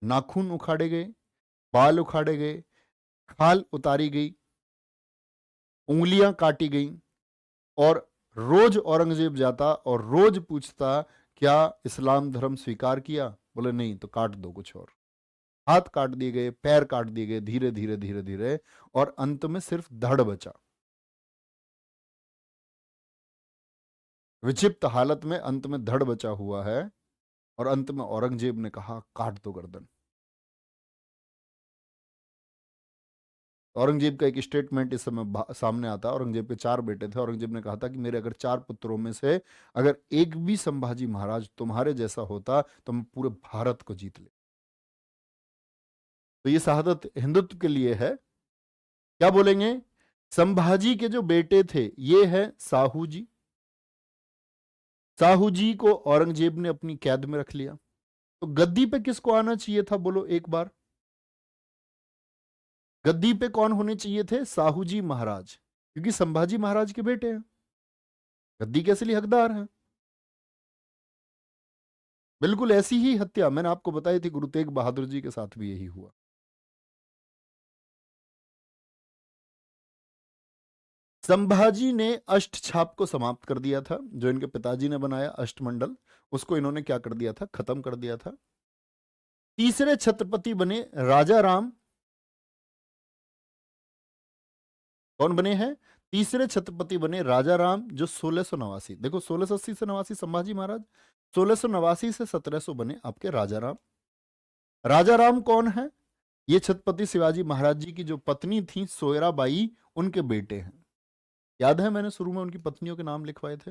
नाखून उखाड़े गए, बाल उखाड़े गए, खाल उतारी गई, उंगलियां काटी गई। और रोज औरंगजेब जाता और रोज पूछता, क्या इस्लाम धर्म स्वीकार किया, बोले नहीं, तो काट दो कुछ और। हाथ काट दिए गए, पैर काट दिए गए, धीरे धीरे धीरे धीरे, और अंत में सिर्फ धड़ बचा। विक्षिप्त हालत में अंत में धड़ बचा हुआ है, और अंत में औरंगजेब ने कहा, काट दो गर्दन। औरंगजेब का एक स्टेटमेंट इस समय सामने आता है। औरंगजेब के 4 बेटे थे। औरंगजेब ने कहा था कि मेरे अगर 4 पुत्रों में से अगर एक भी संभाजी महाराज तुम्हारे जैसा होता तो मैं पूरे भारत को जीत ले। तो ये शहादत हिंदुत्व के लिए है। क्या बोलेंगे, संभाजी के जो बेटे थे ये है साहू जी। साहू जी को औरंगजेब ने अपनी कैद में रख लिया। तो गद्दी पे किसको आना चाहिए था, बोलो एक बार। गद्दी पे कौन होने चाहिए थे, साहू जी महाराज, क्योंकि संभाजी महाराज के बेटे हैं, गद्दी के असली हकदार हैं। बिल्कुल ऐसी ही हत्या मैंने आपको बताई थी, गुरु तेग बहादुर जी के साथ भी यही हुआ। संभाजी ने अष्ट छाप को समाप्त कर दिया था, जो इनके पिताजी ने बनाया अष्टमंडल, उसको इन्होंने क्या कर दिया था, खत्म कर दिया था। तीसरे छत्रपति बने राजा राम। कौन बने हैं, तीसरे छत्रपति बने राजा राम, जो 1689, देखो 1680 से 89 संभाजी महाराज, 1689 से 1700 बने आपके राजा राम। राजा राम कौन है? ये छत्रपति शिवाजी महाराज जी की जो पत्नी थी सोयराबाई, उनके बेटे हैं। याद है मैंने शुरू में उनकी पत्नियों के नाम लिखवाए थे।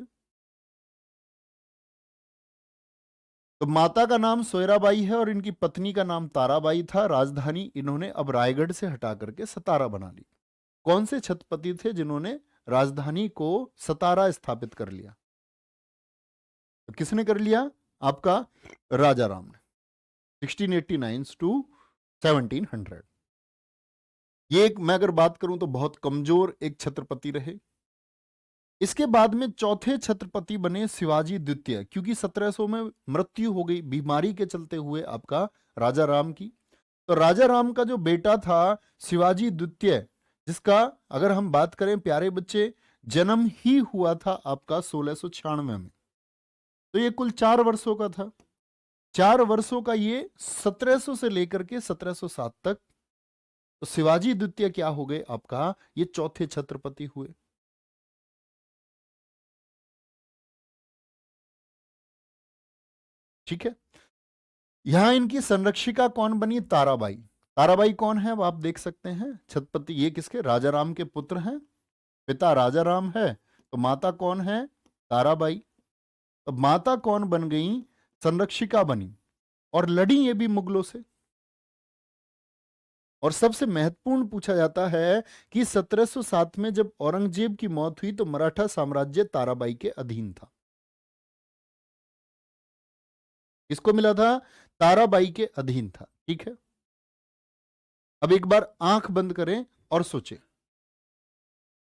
तो माता का नाम सोयराबाई है और इनकी पत्नी का नाम ताराबाई था। राजधानी इन्होंने अब रायगढ़ से हटा करके सतारा बना ली। कौन से छत्रपति थे जिन्होंने राजधानी को सतारा स्थापित कर लिया? तो किसने कर लिया? आपका राजा राम ने, 1689 टू 1700। ये एक, मैं अगर बात करूं तो बहुत कमजोर एक छत्रपति रहे। इसके बाद में चौथे छत्रपति बने शिवाजी द्वितीय, क्योंकि 1700 में मृत्यु हो गई बीमारी के चलते हुए आपका राजा राम की। तो राजा राम का जो बेटा था शिवाजी द्वितीय, जिसका अगर हम बात करें प्यारे बच्चे, जन्म ही हुआ था आपका 1696 में। तो ये कुल 4 वर्षों का था। 4 वर्षों का ये 1700 से लेकर के 1707 तक। तो शिवाजी द्वितीय क्या हो गए आपका? ये चौथे छत्रपति हुए। ठीक है। यहां इनकी संरक्षिका कौन बनी? ताराबाई। ताराबाई कौन है अब आप देख सकते हैं, छत्रपति ये किसके? राजा राम के पुत्र हैं। पिता राजा राम है, तो माता कौन है? ताराबाई। तो माता कौन बन गई? संरक्षिका बनी, और लड़ी ये भी मुगलों से। और सबसे महत्वपूर्ण पूछा जाता है कि 1707 में जब औरंगजेब की मौत हुई तो मराठा साम्राज्य ताराबाई के अधीन था। किसको मिला था? ताराबाई के अधीन था। ठीक है। अब एक बार आंख बंद करें और सोचें,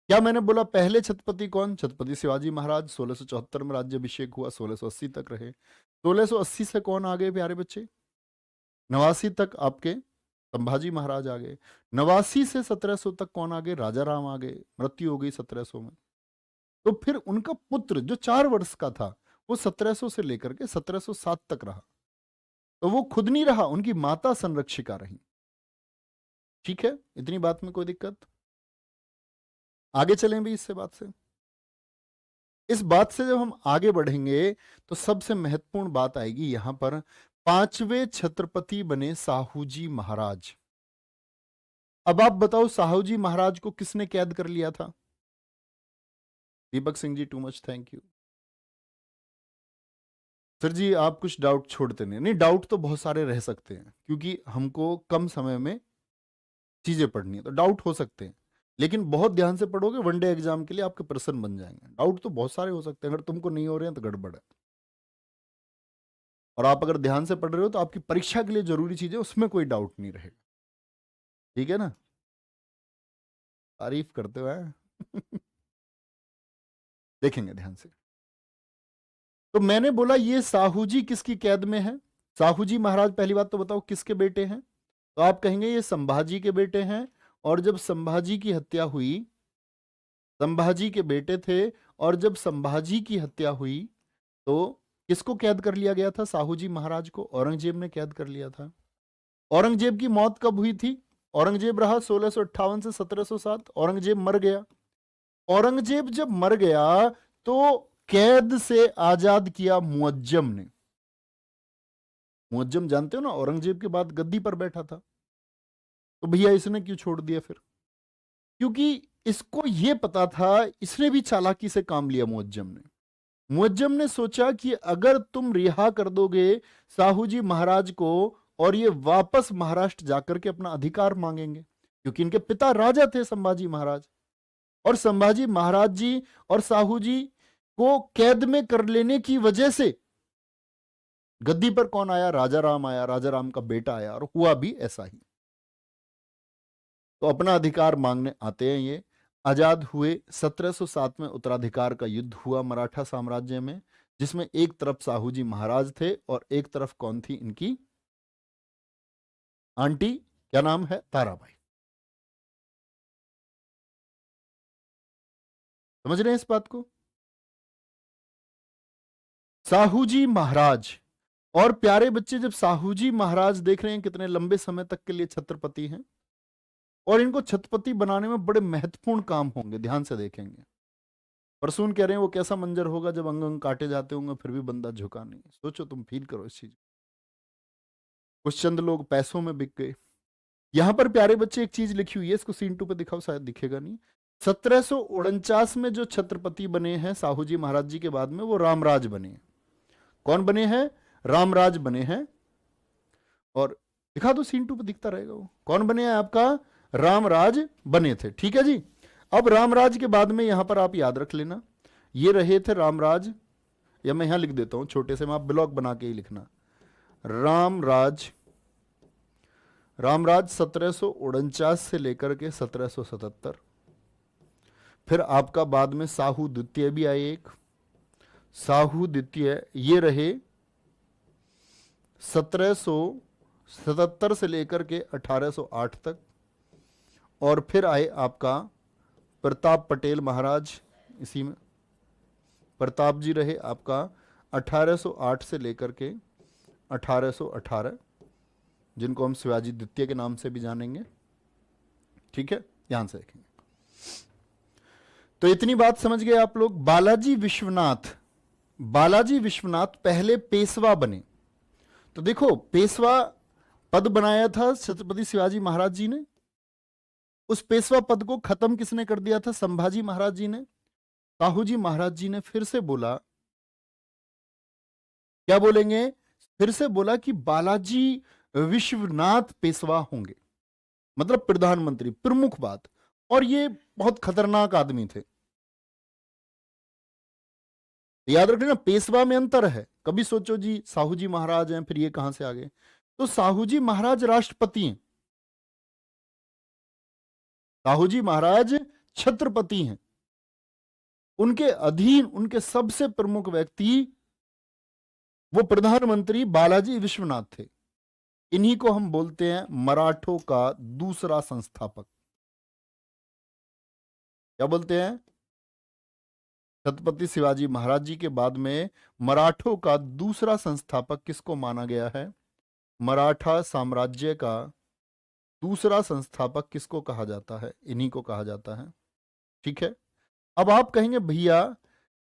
क्या मैंने बोला पहले छत्रपति कौन? छत्रपति शिवाजी महाराज। 1674 में राज्याभिषेक हुआ, 1680 तक रहे। 1680 से कौन आ गए प्यारे बच्चे? 89 तक आपके संभाजी महाराज आ गए। 89 से 1700 तक कौन आ गए? राजा राम आ गए। मृत्यु हो गई 1700 में। तो फिर उनका पुत्र जो 4 वर्ष का था, वो 1700 से लेकर के 1707 तक रहा। तो वो खुद नहीं रहा, उनकी माता संरक्षिका रही। ठीक है, इतनी बात में कोई दिक्कत? आगे चलें भी इससे बात से। इस बात से जब हम आगे बढ़ेंगे तो सबसे महत्वपूर्ण बात आएगी यहां पर। 5वें छत्रपति बने साहूजी महाराज। अब आप बताओ साहूजी महाराज को किसने कैद कर लिया था? Deepak Singh ji, too much, thank you. Sir ji आप कुछ डाउट छोड़ते नहीं डाउट तो बहुत सारे रह सकते हैं, क्योंकि हमको कम समय में चीजें पढ़नी है, तो डाउट हो सकते हैं। लेकिन बहुत ध्यान से पढ़ोगे, वनडे एग्जाम के लिए आपके प्रश्न बन जाएंगे। डाउट तो बहुत सारे हो सकते हैं, अगर तुमको नहीं हो रहे हैं तो गड़बड़ है। और आप अगर ध्यान से पढ़ रहे हो तो आपकी परीक्षा के लिए जरूरी चीजें, उसमें कोई डाउट नहीं रहेगा। ठीक है ना? तारीफ करते हुए देखेंगे ध्यान से। तो मैंने बोला ये साहू जी किसकी कैद में है? साहू जी महाराज पहली बात तो बताओ किसके बेटे हैं? तो आप कहेंगे ये संभाजी के बेटे हैं। और जब संभाजी की हत्या हुई, संभाजी के बेटे थे, और जब संभाजी की हत्या हुई तो किसको कैद कर लिया गया था? साहू जी महाराज को औरंगजेब ने कैद कर लिया था। औरंगजेब की मौत कब हुई थी? औरंगजेब रहा 1658 से 1707। औरंगजेब मर गया। औरंगजेब जब मर गया तो कैद से आजाद किया मुअज्जम ने। मुअज्जम जानते हो ना, औरंगजेब के बाद गद्दी पर बैठा था। तो भैया इसने क्यों छोड़ दिया फिर? क्योंकि इसको यह पता था, इसने भी चालाकी से काम लिया मुअज्जम ने। मुअज्जम ने सोचा कि अगर तुम रिहा कर दोगे साहू जी महाराज को और ये वापस महाराष्ट्र जाकर के अपना अधिकार मांगेंगे, क्योंकि इनके पिता राजा थे संभाजी महाराज, और संभाजी महाराज जी और साहू जी को कैद में कर लेने की वजह से गद्दी पर कौन आया? राजा राम आया, राजा राम का बेटा आया, और हुआ भी ऐसा ही। तो अपना अधिकार मांगने आते हैं ये। आजाद हुए। 1707 में उत्तराधिकार का युद्ध हुआ मराठा साम्राज्य में, जिसमें एक तरफ साहू जी महाराज थे और एक तरफ कौन थी? इनकी आंटी, क्या नाम है? ताराबाई। समझ रहे हैं इस बात को? साहू जी महाराज। और प्यारे बच्चे, जब साहू जी महाराज देख रहे हैं कितने लंबे समय तक के लिए छत्रपति हैं, और इनको छत्रपति बनाने में बड़े महत्वपूर्ण काम होंगे, ध्यान से देखेंगे। परसून कह रहे हैं वो कैसा मंजर होगा जब अंग अंग काटे जाते होंगे फिर भी बंदा झुका नहीं। सोचो, तुम फील करो इस चीज। कुछ चंद लोग पैसों में बिक गए। यहां पर प्यारे बच्चे एक चीज लिखी हुई है, इसको सीन 2 पे दिखाओ, शायद दिखेगा नहीं। 1749 में जो छत्रपति बने हैं साहू जी महाराज जी के बाद में, वो रामराज बने हैं। कौन बने हैं? रामराज बने हैं। और दिखा दो, सीन 2 पे दिखता रहेगा वो कौन बने हैं आपका, रामराज बने थे। ठीक है जी। अब रामराज के बाद में यहां पर आप याद रख लेना, ये रहे थे रामराज, या मैं यहां लिख देता हूं छोटे से में, आप ब्लॉक बना के ही लिखना, रामराज। रामराज 1749 से लेकर के 1777। फिर आपका बाद में साहू द्वितीय भी आए एक, साहू द्वितीय, ये रहे 1777 से लेकर के 1808 तक। और फिर आए आपका प्रताप पटेल महाराज, इसी में प्रताप जी रहे आपका 1808 से लेकर के 1818, जिनको हम शिवाजी द्वितीय के नाम से भी जानेंगे। ठीक है, ध्यान से देखेंगे। तो इतनी बात समझ गए आप लोग। बालाजी विश्वनाथ, बालाजी विश्वनाथ पहले पेशवा बने। तो देखो, पेशवा पद बनाया था छत्रपति शिवाजी महाराज जी ने, उस पेशवा पद को खत्म किसने कर दिया था? संभाजी महाराज जी ने। साहू जी महाराज जी ने फिर से बोला, क्या बोलेंगे? फिर से बोला कि बालाजी विश्वनाथ पेशवा होंगे, मतलब प्रधानमंत्री, प्रमुख बात। और ये बहुत खतरनाक आदमी थे, याद रखना, पेशवा में अंतर है। कभी सोचो जी साहू जी महाराज हैं, फिर ये कहां से आ गए? तो साहू जी महाराज राष्ट्रपति हैं, साहू जी महाराज छत्रपति हैं, उनके अधीन उनके सबसे प्रमुख व्यक्ति वो प्रधानमंत्री बालाजी विश्वनाथ थे। इन्हीं को हम बोलते हैं मराठों का दूसरा संस्थापक। क्या बोलते हैं? छत्रपति शिवाजी महाराज जी के बाद में मराठों का दूसरा संस्थापक किसको माना गया है? मराठा साम्राज्य का दूसरा संस्थापक किसको कहा जाता है? इन्हीं को कहा जाता है। ठीक है। अब आप कहेंगे भैया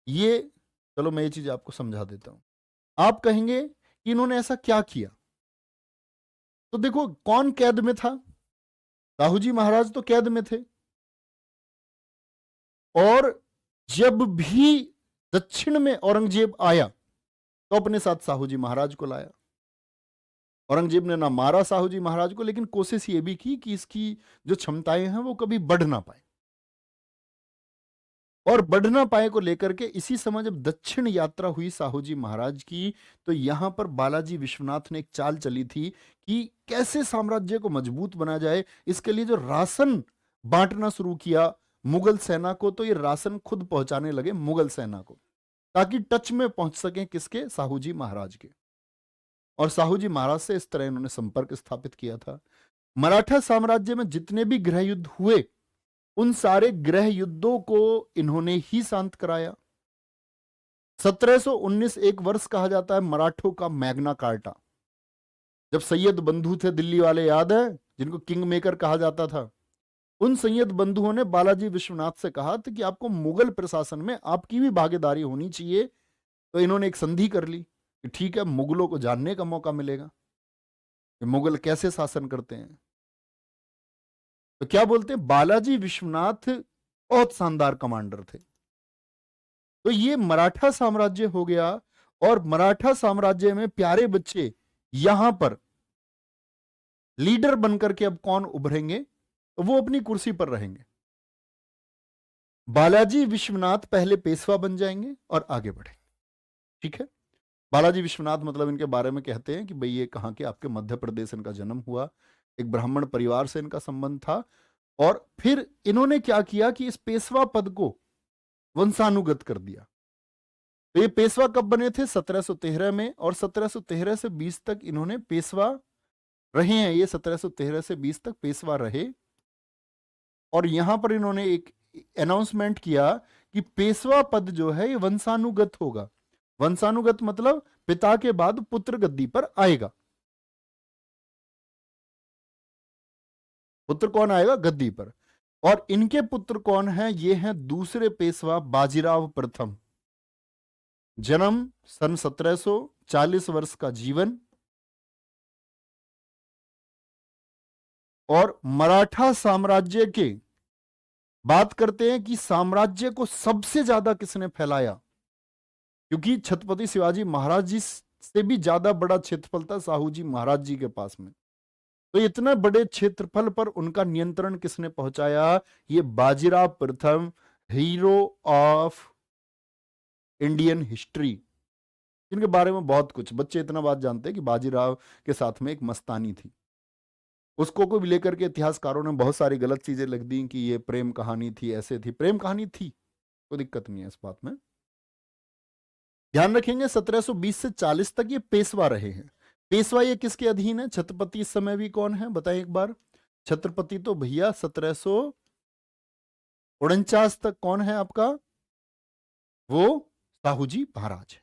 ये, चलो मैं ये चीज आपको समझा देता हूं। आप कहेंगे कि इन्होंने ऐसा क्या किया? तो देखो, कौन कैद में था? साहू जी महाराज तो कैद में थे, और जब भी दक्षिण में औरंगजेब आया तो अपने साथ साहू जी महाराज को लाया। औरंगजेब ने ना मारा साहू जी महाराज को, लेकिन कोशिश ये भी की कि इसकी जो क्षमताएं हैं वो कभी बढ़ ना पाए। और बढ़ ना पाए को लेकर के इसी समय जब दक्षिण यात्रा हुई साहू जी महाराज की, तो यहां पर बालाजी विश्वनाथ ने एक चाल चली थी कि कैसे साम्राज्य को मजबूत बनाया जाए। इसके लिए जो राशन बांटना शुरू किया मुगल सेना को, तो ये राशन खुद पहुंचाने लगे मुगल सेना को, ताकि टच में पहुंच सकें किसके? साहू जी महाराज के। और साहू जी महाराज से इस तरह इन्होंने संपर्क स्थापित किया था। मराठा साम्राज्य में जितने भी गृह युद्ध हुए, उन सारे गृह युद्धों को इन्होंने ही शांत कराया। 1719 एक वर्ष कहा जाता है मराठों का मैग्ना कार्टा। जब सैयद बंधु थे दिल्ली वाले, याद है, जिनको किंग मेकर कहा जाता था, उन सैयद बंधुओं ने बालाजी विश्वनाथ से कहा था कि आपको मुगल प्रशासन में आपकी भी भागीदारी होनी चाहिए। तो इन्होंने एक संधि कर ली कि ठीक है, मुगलों को जानने का मौका मिलेगा कि मुगल कैसे शासन करते हैं। तो क्या बोलते हैं, बालाजी विश्वनाथ बहुत शानदार कमांडर थे। तो ये मराठा साम्राज्य हो गया। और मराठा साम्राज्य में प्यारे बच्चे यहां पर लीडर बनकर के अब कौन उभरेंगे? तो वो अपनी कुर्सी पर रहेंगे। बालाजी विश्वनाथ पहले पेशवा बन जाएंगे और आगे बढ़ेंगे। ठीक है। बालाजी विश्वनाथ मतलब इनके बारे में कहते हैं कि भाई ये कहां के, आपके मध्य प्रदेश इनका जन्म हुआ, एक ब्राह्मण परिवार से इनका संबंध था। और फिर इन्होंने क्या किया कि इस पेशवा पद को वंशानुगत कर दिया। तो ये पेशवा कब बने थे? 1713 में। और 1713 से 20 तक इन्होंने पेशवा रहे हैं। ये 1713 से 20 तक पेशवा रहे। और यहां पर इन्होंने एक अनाउंसमेंट किया कि पेशवा पद जो है ये वंशानुगत होगा। वंशानुगत मतलब पिता के बाद पुत्र गद्दी पर आएगा। पुत्र कौन आएगा गद्दी पर। और इनके पुत्र कौन है, ये हैं दूसरे पेशवा बाजीराव प्रथम। जन्म सन 1740, वर्ष का जीवन, और मराठा साम्राज्य के बात करते हैं कि साम्राज्य को सबसे ज्यादा किसने फैलाया, क्योंकि छत्रपति शिवाजी महाराज जी से भी ज्यादा बड़ा क्षेत्रफल था साहू जी महाराज जी के पास में। तो इतने बड़े क्षेत्रफल पर उनका नियंत्रण किसने पहुंचाया, ये बाजीराव प्रथम, हीरो ऑफ इंडियन हिस्ट्री, जिनके बारे में बहुत कुछ बच्चे इतना बात जानते हैं कि बाजीराव के साथ में एक मस्तानी थी। उसको को भी लेकर के इतिहासकारों ने बहुत सारी गलत चीजें लिख दी कि ये प्रेम कहानी थी, ऐसे थी। प्रेम कहानी थी, कोई दिक्कत नहीं है इस बात में। ध्यान रखेंगे 1720 से 40 तक ये पेशवा रहे हैं। पेशवा ये किसके अधीन है, छत्रपति इस समय भी कौन है बताएं एक बार। छत्रपति तो भैया 1749 तक कौन है आपका, वो साहू जी महाराज है।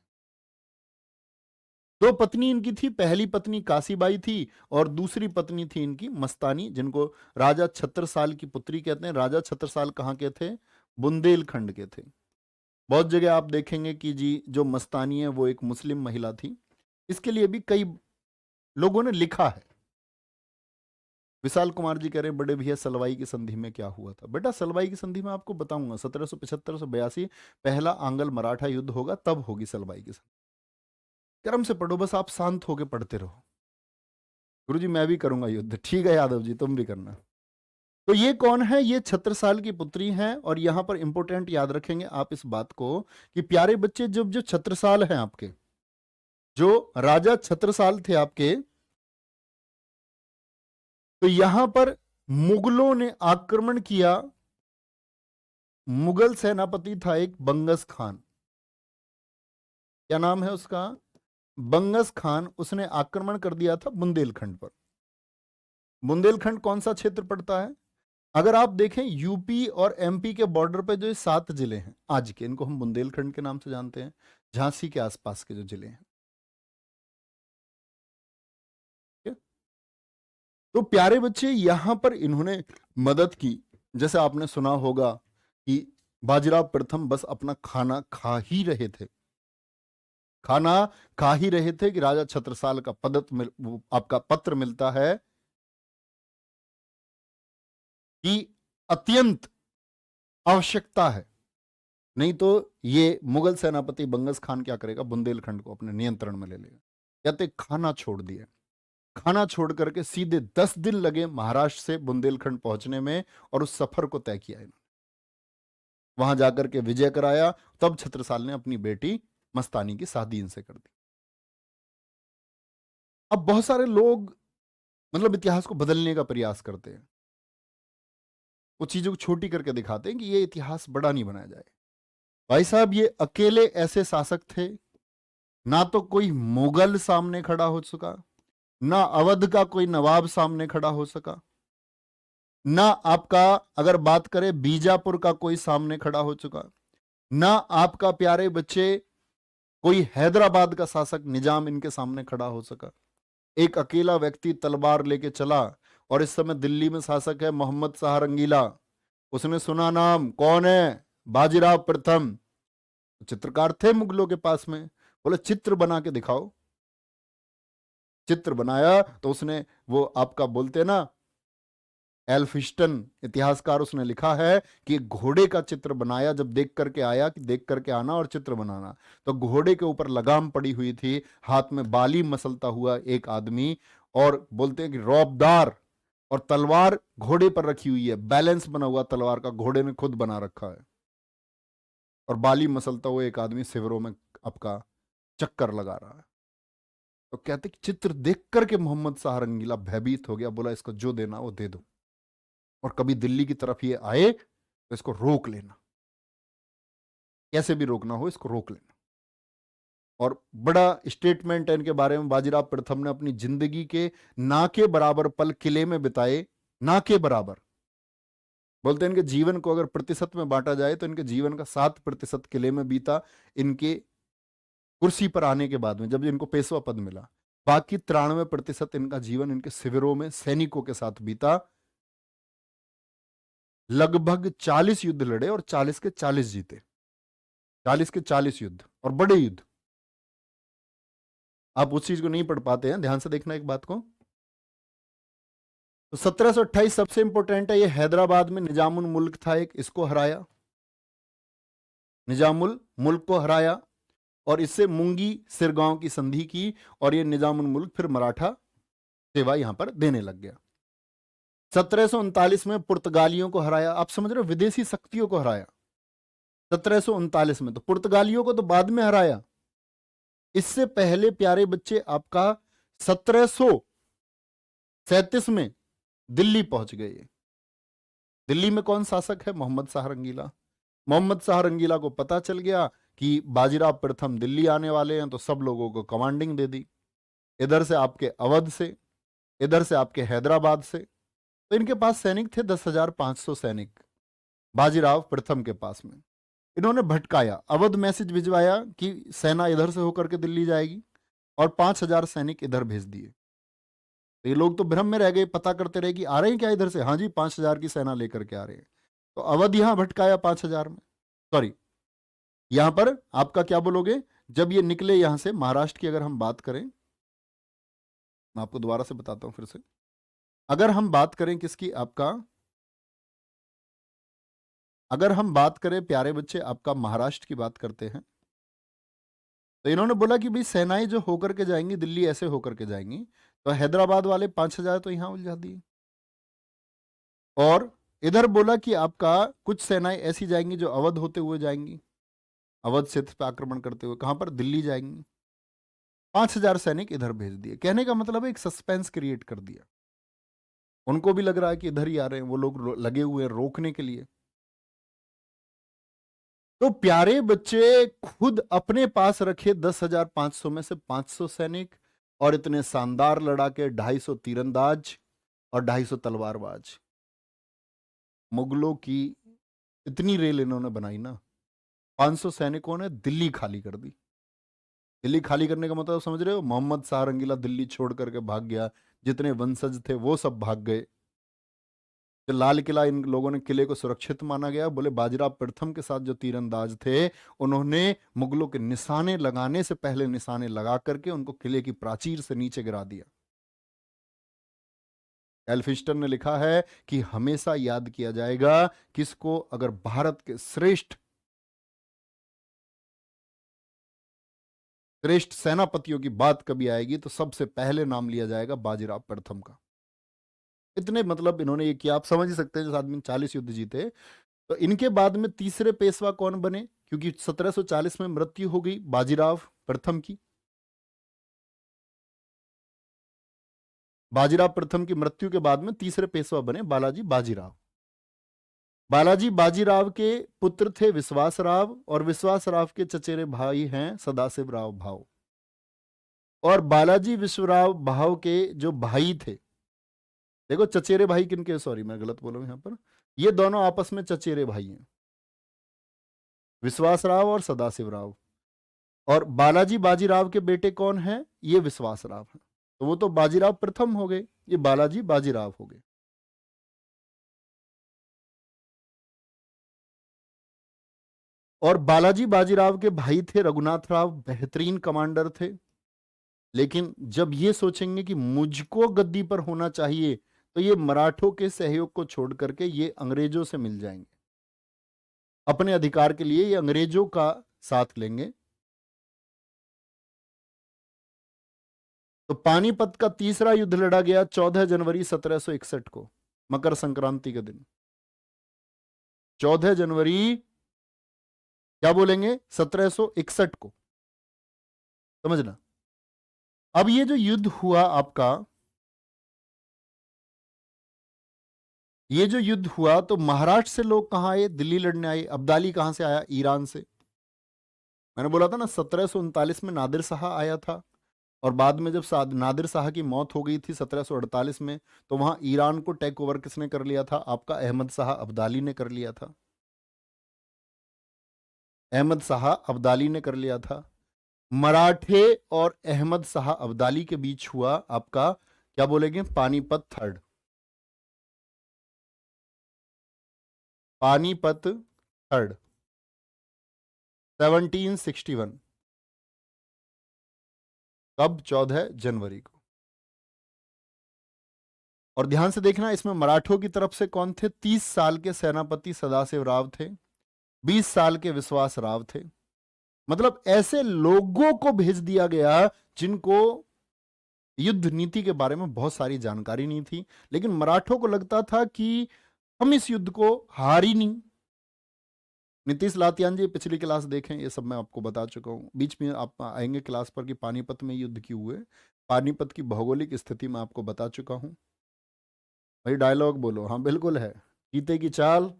दो पत्नी इनकी थी, पहली पत्नी काशीबाई थी और दूसरी पत्नी थी इनकी मस्तानी, जिनको राजा छत्रसाल की पुत्री कहते हैं। राजा छत्रसाल कहाँ के थे, बुंदेलखंड के थे। बहुत जगह आप देखेंगे कि जी जो मस्तानी है वो एक मुस्लिम महिला थी। इसके लिए भी कई लोगों ने लिखा है। विशाल कुमार जी कह रहे हैं बड़े भैया सलवाई की संधि में क्या हुआ था। बेटा सलवाई की संधि में आपको बताऊंगा, 1775-82 पहला आंग्ल मराठा युद्ध होगा, तब होगी सलवाई की संधि। क्रम से पढ़ो, बस आप शांत होकर पढ़ते रहो। गुरुजी मैं भी करूंगा युद्ध, ठीक है यादव जी तुम भी करना। तो ये कौन है, ये छत्रसाल की पुत्री हैं। और यहां पर इंपॉर्टेंट याद रखेंगे आप इस बात को कि प्यारे बच्चे जब जो छत्रसाल हैं आपके, जो राजा छत्रसाल थे आपके, तो यहां पर मुगलों ने आक्रमण किया। मुगल सेनापति था एक बंगस खान, क्या नाम है उसका, बंगस खान। उसने आक्रमण कर दिया था बुंदेलखंड पर। बुंदेलखंड कौन सा क्षेत्र पड़ता है, अगर आप देखें यूपी और एमपी के बॉर्डर पे जो 7 जिले हैं आज के, इनको हम बुंदेलखंड के नाम से जानते हैं। झांसी के आसपास के जो जिले हैं, ठीक है? तो प्यारे बच्चे यहां पर इन्होंने मदद की। जैसे आपने सुना होगा कि बाजीराव प्रथम बस अपना खाना खा ही रहे थे, खाना खा ही रहे थे कि राजा छत्रसाल का आपका पत्र मिलता है कि अत्यंत आवश्यकता है, नहीं तो ये मुगल सेनापति बंगस खान क्या करेगा, बुंदेलखंड को अपने नियंत्रण में ले लेगा। कहते खाना छोड़ दिया, खाना छोड़ करके सीधे 10 दिन लगे महाराष्ट्र से बुंदेलखंड पहुंचने में, और उस सफर को तय किया इन्होंने। वहां जाकर के विजय कराया, तब छत्रसाल ने अपनी बेटी मस्तानी की शादी इनसे कर दी। अब बहुत सारे लोग मतलब इतिहास को बदलने का प्रयास करते हैं, वो चीजों को छोटी करके दिखाते हैं कि ये इतिहास बड़ा नहीं बनाया जाए। भाई साहब ये अकेले ऐसे शासक थे, ना तो कोई मुगल सामने खड़ा हो सका, ना अवध का कोई नवाब सामने खड़ा हो सका, ना आपका अगर बात करें बीजापुर का कोई सामने खड़ा हो चुका, ना आपका प्यारे बच्चे कोई हैदराबाद का शासक निजाम इनके सामने खड़ा हो सका। एक अकेला व्यक्ति तलवार लेके चला, और इस समय दिल्ली में शासक है मोहम्मद शाह रंगीला। उसने सुना नाम, कौन है, बाजीराव प्रथम। चित्रकार थे मुगलों के पास में, बोले चित्र बना के दिखाओ। चित्र बनाया तो उसने वो आपका बोलते ना एल्फिस्टन इतिहासकार, उसने लिखा है कि घोड़े का चित्र बनाया। जब देख करके आया कि देख करके आना और चित्र बनाना, तो घोड़े के ऊपर लगाम पड़ी हुई थी, हाथ में बाली मसलता हुआ एक आदमी, और बोलते हैं कि रौबदार, और तलवार घोड़े पर रखी हुई है, बैलेंस बना हुआ तलवार का घोड़े ने खुद बना रखा है, और बाली मसलता हुआ एक आदमी शिविरों में आपका चक्कर लगा रहा है। तो कहते कि चित्र देख करके मोहम्मद शाह रंगीला भयभीत हो गया, बोला इसको जो देना वो दे दो, और कभी दिल्ली की तरफ ये आए तो इसको रोक लेना, कैसे भी रोकना हो इसको रोक लेना। और बड़ा स्टेटमेंट है इनके बारे में, बाजीराव प्रथम ने अपनी जिंदगी के ना के बराबर पल किले में बिताए, ना के बराबर। बोलते हैं इनके जीवन को अगर प्रतिशत में बांटा जाए तो इनके जीवन का 7% किले में बीता, इनके कुर्सी पर आने के बाद में जब इनको पेशवा पद मिला। बाकी 93% इनका जीवन इनके शिविरों में सैनिकों के साथ बीता। लगभग 40 युद्ध लड़े और 40 के 40 जीते। 40 के 40 युद्ध और बड़े युद्ध। आप उस चीज को नहीं पढ़ पाते हैं, ध्यान से देखना एक बात को। तो 1728 सबसे इंपॉर्टेंट है, ये हैदराबाद में निजामुल मुल्क था एक, इसको हराया, निजामुल मुल्क को हराया और इससे मुंगी सिरगांव की संधि की और ये निजामुल मुल्क फिर मराठा सेवा यहां पर देने लग गया। 1739 में पुर्तगालियों को हराया। आप समझ रहे हो, विदेशी शक्तियों को हराया 1739 में। तो पुर्तगालियों को तो बाद में हराया, इससे पहले प्यारे बच्चे आपका 1737 में दिल्ली पहुंच गए। दिल्ली में कौन शासक है? मोहम्मद शाह रंगीला। मोहम्मद शाह रंगीला को पता चल गया कि बाजीराव प्रथम दिल्ली आने वाले हैं, तो सब लोगों को कमांडिंग दे दी, इधर से आपके अवध से, इधर से आपके हैदराबाद से। तो इनके पास सैनिक थे 10,500 सैनिक बाजीराव प्रथम के पास में। इन्होंने भटकाया, अवध मैसेज भिजवाया कि सेना इधर से होकर के दिल्ली जाएगी और 5,000 सैनिक इधर भेज दिए। तो ये लोग तो भ्रम में रह गए, पता करते रहे कि आ रहे हैं क्या इधर से। हाँ जी, 5,000 की सेना लेकर के आ रहे हैं। तो अवध यहां भटकाया 5,000 में, सॉरी यहां पर आपका क्या बोलोगे, जब ये निकले यहां से महाराष्ट्र की अगर हम बात करें, मैं आपको दोबारा से बताता हूं फिर से। अगर हम बात करें किसकी, आपका अगर हम बात करें प्यारे बच्चे आपका महाराष्ट्र की बात करते हैं, तो इन्होंने बोला कि भाई सेनाएं जो होकर के जाएंगी दिल्ली ऐसे होकर के जाएंगी, तो हैदराबाद वाले 5,000 तो यहां उलझा दिए। और इधर बोला कि आपका कुछ सेनाएं ऐसी जाएंगी जो अवध होते हुए जाएंगी, अवध क्षेत्र पर आक्रमण करते हुए, कहां पर? दिल्ली जाएंगी। 5,000 सैनिक इधर भेज दिए। कहने का मतलब है एक सस्पेंस क्रिएट कर दिया। उनको भी लग रहा है कि इधर ही आ रहे हैं, वो लोग लगे हुए हैं रोकने के लिए। तो प्यारे बच्चे खुद अपने पास रखे 10,500 में से 500 सैनिक और इतने शानदार लड़ाके 250 तीरंदाज और 250 तलवारबाज। मुगलों की इतनी रेल इन्होंने बनाई ना, 500 सैनिकों ने दिल्ली खाली कर दी। दिल्ली खाली करने का मतलब समझ रहे हो? मोहम्मद शाह रंगीला दिल्ली छोड़ करके भाग गया, जितने वंशज थे वो सब भाग गए। जो लाल किला इन लोगों ने किले को सुरक्षित माना गया, बोले बाजीराव प्रथम के साथ जो तीरंदाज थे उन्होंने मुगलों के निशाने लगाने से पहले निशाने लगा करके उनको किले की प्राचीर से नीचे गिरा दिया। एल्फिस्टन ने लिखा है कि हमेशा याद किया जाएगा किसको, अगर भारत के श्रेष्ठ सेनापतियों की बात कभी आएगी तो सबसे पहले नाम लिया जाएगा बाजीराव प्रथम का। इतने मतलब इन्होंने ये किया, आप समझ ही सकते हैं। जिस आदमी ने 40 युद्ध जीते, तो इनके बाद में तीसरे पेशवा कौन बने? क्योंकि 1740 में मृत्यु हो गई बाजीराव प्रथम की। बाजीराव प्रथम की मृत्यु के बाद में तीसरे पेशवा बने बालाजी बाजीराव। बालाजी बाजीराव के पुत्र थे विश्वास राव और विश्वास राव के चचेरे भाई हैं सदाशिव राव भाव। और बालाजी विश्वराव भाव के जो भाई थे, देखो चचेरे भाई किनके, सॉरी मैं गलत बोला हूं यहां पर, ये दोनों आपस में चचेरे भाई हैं, विश्वास राव और सदाशिव राव। और बालाजी बाजीराव के बेटे कौन हैं? ये विश्वास राव हैं। तो वो तो बाजीराव प्रथम हो गए, ये बालाजी बाजीराव हो गए। और बालाजी बाजीराव के भाई थे रघुनाथ राव, बेहतरीन कमांडर थे। लेकिन जब ये सोचेंगे कि मुझको गद्दी पर होना चाहिए, तो ये मराठों के सहयोग को छोड़ करके ये अंग्रेजों से मिल जाएंगे, अपने अधिकार के लिए ये अंग्रेजों का साथ लेंगे। तो पानीपत का तीसरा युद्ध लड़ा गया 14 जनवरी 1761 को, मकर संक्रांति के दिन। 14 जनवरी क्या बोलेंगे? 1761 को, समझना। अब ये जो युद्ध हुआ आपका, ये जो युद्ध हुआ, तो महाराष्ट्र से लोग कहां आए? दिल्ली लड़ने आए। अब्दाली कहां से आया? ईरान से। मैंने बोला था ना 1739 में नादिर शाह आया था, और बाद में जब नादिर शाह की मौत हो गई थी 1748 में, तो वहां ईरान को टेक ओवर किसने कर लिया था? आपका अहमद शाह अब्दाली ने कर लिया था। अहमद शाह अब्दाली ने कर लिया था। मराठे और अहमद शाह अब्दाली के बीच हुआ आपका क्या बोलेंगे? पानीपत थर्ड। पानीपत थर्ड 1761। कब? 14 जनवरी को। और ध्यान से देखना, इसमें मराठों की तरफ से कौन थे? 30 साल के सेनापति सदाशिव राव थे, 20 साल के विश्वास राव थे। मतलब ऐसे लोगों को भेज दिया गया जिनको युद्ध नीति के बारे में बहुत सारी जानकारी नहीं थी, लेकिन मराठों को लगता था कि हम इस युद्ध को हार ही नहीं। नीतीश लातियान जी पिछली क्लास देखें, ये सब मैं आपको बता चुका हूं। बीच में आप आएंगे क्लास पर कि पानीपत में युद्ध क्यों हुए, पानीपत की भौगोलिक स्थिति मैं आपको बता चुका हूं। भाई डायलॉग बोलो। हाँ बिल्कुल है। चीते की चाल,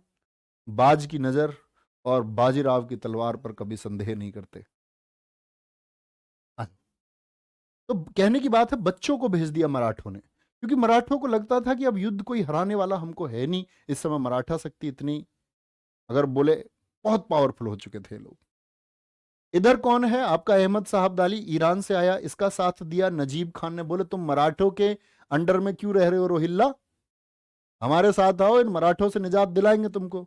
बाज की नजर और बाजीराव की तलवार पर कभी संदेह नहीं करते। तो कहने की बात है, बच्चों को भेज दिया मराठों ने, क्योंकि मराठों को लगता था कि अब युद्ध कोई हराने वाला हमको है नहीं। इस समय मराठा शक्ति इतनी, अगर बोले, बहुत पावरफुल हो चुके थे लोग। इधर कौन है? आपका अहमद साहब दाली, ईरान से आया, इसका साथ दिया नजीब खान ने। बोले तुम मराठों के अंडर में क्यों रह रहे हो रोहिल्ला, हमारे साथ आओ, इन मराठों से निजात दिलाएंगे तुमको।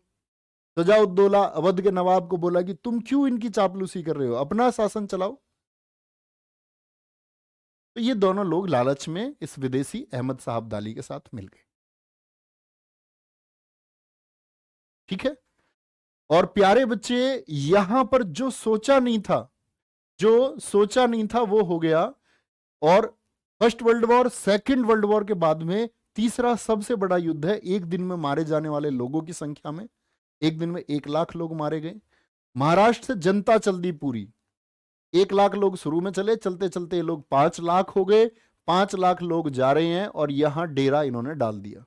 सजाउद्दौला अवध के नवाब को बोला कि तुम क्यों इनकी चापलूसी कर रहे हो, अपना शासन चलाओ। तो ये दोनों लोग लालच में इस विदेशी अहमद साहब दाली के साथ मिल गए। ठीक है। और प्यारे बच्चे, यहां पर जो सोचा नहीं था, जो सोचा नहीं था वो हो गया। और first world war, second world war के बाद में तीसरा सबसे बड़ा युद्ध है। एक दिन में मारे जाने वाले लोगों की संख्या में, एक दिन में 1 लाख लोग मारे गए। महाराष्ट्र से जनता चल दी पूरी। 1 लाख लोग शुरू में चले, चलते चलते ये लोग 5 लाख हो गए। 5 लाख लोग जा रहे हैं और यहां डेरा इन्होंने डाल दिया।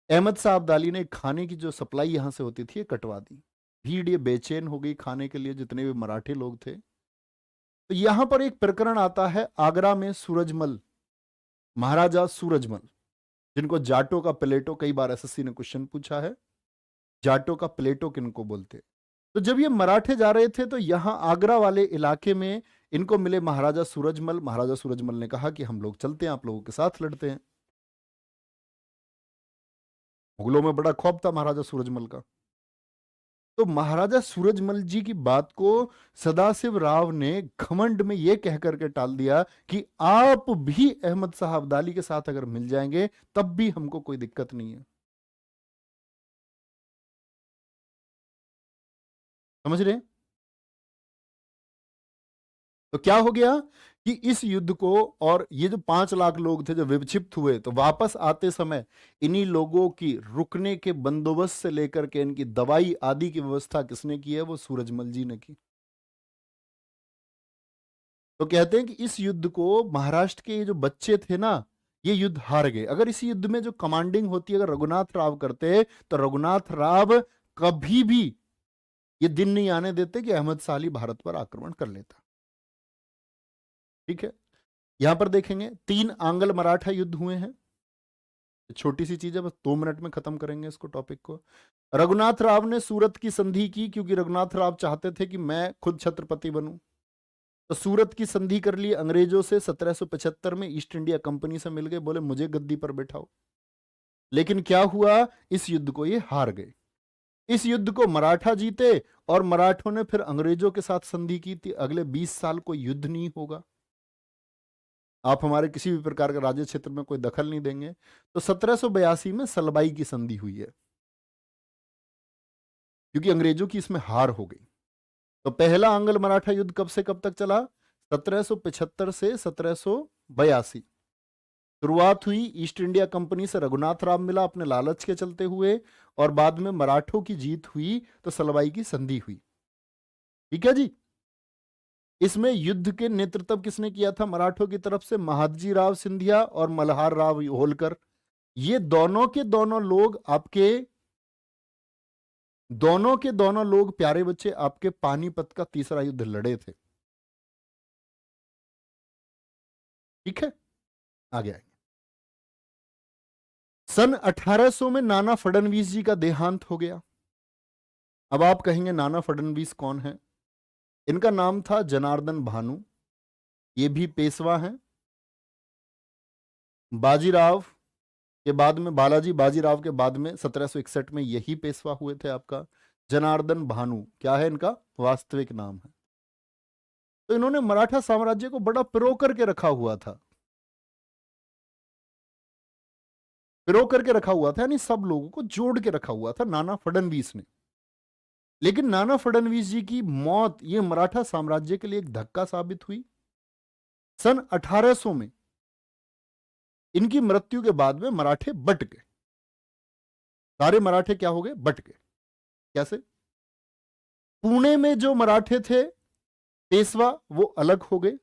अहमद साहब दाली ने खाने की जो सप्लाई यहां से होती थी, ये कटवा दी। भीड़ ये बेचैन हो गई खाने के लिए, जितने भी मराठी लोग थे। तो यहां पर एक प्रकरण आता है, आगरा में सूरजमल, महाराजा सूरजमल, जिनको जाटो का प्लेटो, कई बार एसएससी ने क्वेश्चन पूछा है, जाटो का प्लेटो किनको बोलते। तो जब ये मराठे जा रहे थे तो यहां आगरा वाले इलाके में इनको मिले महाराजा सूरजमल। महाराजा सूरजमल ने कहा कि हम लोग चलते हैं, आप लोगों के साथ लड़ते हैं। मुगलों में बड़ा खौफ था महाराजा सूरजमल का। तो महाराजा सूरजमल जी की बात को सदाशिव राव ने घमंड में यह कह करके टाल दिया कि आप भी अहमद साहब अब्दाली के साथ अगर मिल जाएंगे तब भी हमको कोई दिक्कत नहीं है। समझ रहे हैं? तो क्या हो गया कि इस युद्ध को, और ये जो 5 लाख लोग थे जो विक्षिप्त हुए, तो वापस आते समय इन्हीं लोगों की रुकने के बंदोबस्त से लेकर के इनकी दवाई आदि की व्यवस्था किसने की है? वो सूरजमल जी ने की। तो कहते हैं कि इस युद्ध को महाराष्ट्र के जो बच्चे थे ना, ये युद्ध हार गए। अगर इस युद्ध में जो कमांडिंग होती अगर रघुनाथ राव करते, तो रघुनाथ राव कभी भी ये दिन नहीं आने देते कि अहमद शाह अली भारत पर आक्रमण कर लेता। ठीक है। यहां पर देखेंगे 3 आंग्ल मराठा युद्ध हुए हैं। छोटी सी चीज है, बस 2 मिनट में खत्म करेंगे इसको, टॉपिक को। रघुनाथ राव ने सूरत की संधि की, क्योंकि रघुनाथ राव चाहते थे कि मैं खुद छत्रपति बनूं। तो सूरत की संधि कर ली अंग्रेजों से। 1775 में ईस्ट इंडिया कंपनी से मिल गए, बोले मुझे गद्दी पर बैठाओ। लेकिन क्या हुआ, इस युद्ध को ये हार गए। इस युद्ध को मराठा जीते और मराठों ने फिर अंग्रेजों के साथ संधि की थी। अगले 20 साल कोई युद्ध नहीं होगा, आप हमारे किसी भी प्रकार का राज्य क्षेत्र में कोई दखल नहीं देंगे। तो 1782 में सलबाई की संधि हुई है, क्योंकि अंग्रेजों की इसमें हार हो गई। तो पहला आंग्ल मराठा युद्ध कब से कब तक चला? 1775 से 1782। शुरुआत हुई ईस्ट इंडिया कंपनी से, रघुनाथ राव मिला अपने लालच के चलते हुए, और बाद में मराठों की जीत हुई तो सलवाई की संधि हुई। ठीक है जी। इसमें युद्ध के नेतृत्व किसने किया था मराठों की तरफ से? महादजी राव सिंधिया और मल्हार राव होलकर। ये दोनों के दोनों लोग आपके, दोनों के दोनों लोग प्यारे बच्चे आपके पानीपत का तीसरा युद्ध लड़े थे। ठीक है, आगे आएंगे। सन 1800 में नाना फडणवीस जी का देहांत हो गया। अब आप कहेंगे नाना फडणवीस कौन है? इनका नाम था जनार्दन भानु। ये भी पेशवा हैं। बाजीराव के बाद में बालाजी बाजीराव के बाद में 1761 में यही पेशवा हुए थे आपका जनार्दन भानु, क्या है इनका वास्तविक नाम है। तो इन्होंने मराठा साम्राज्य को बड़ा पिरो करके रखा हुआ था, पिरो करके रखा हुआ था, यानी सब लोगों को जोड़ के रखा हुआ था नाना फडणवीस ने। लेकिन नाना फडणवीस जी की मौत ये मराठा साम्राज्य के लिए एक धक्का साबित हुई। सन 1800 में इनकी मृत्यु के बाद में मराठे बट गए, सारे मराठे क्या हो गए, बट गए। कैसे? पुणे में जो मराठे थे पेशवा वो अलग हो गए,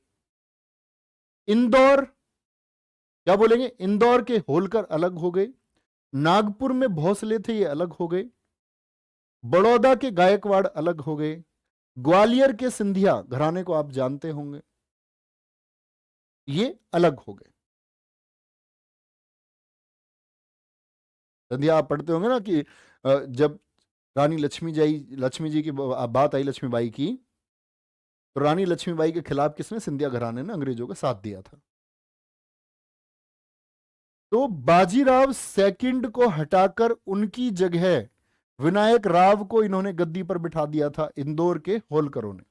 इंदौर क्या बोलेंगे, इंदौर के होलकर अलग हो गए, नागपुर में भोसले थे ये अलग हो गए, बड़ौदा के गायकवाड़ अलग हो गए, ग्वालियर के सिंधिया घराने को आप जानते होंगे, ये अलग हो गए। सिंधिया आप पढ़ते होंगे ना कि जब रानी लक्ष्मी जी की बात आई लक्ष्मीबाई की, तो रानी लक्ष्मीबाई के खिलाफ किसने, सिंधिया घराने ने अंग्रेजों का साथ दिया था। तो बाजीराव सेकंड को हटाकर उनकी जगह विनायक राव को इन्होंने गद्दी पर बिठा दिया था इंदौर के होलकरों ने।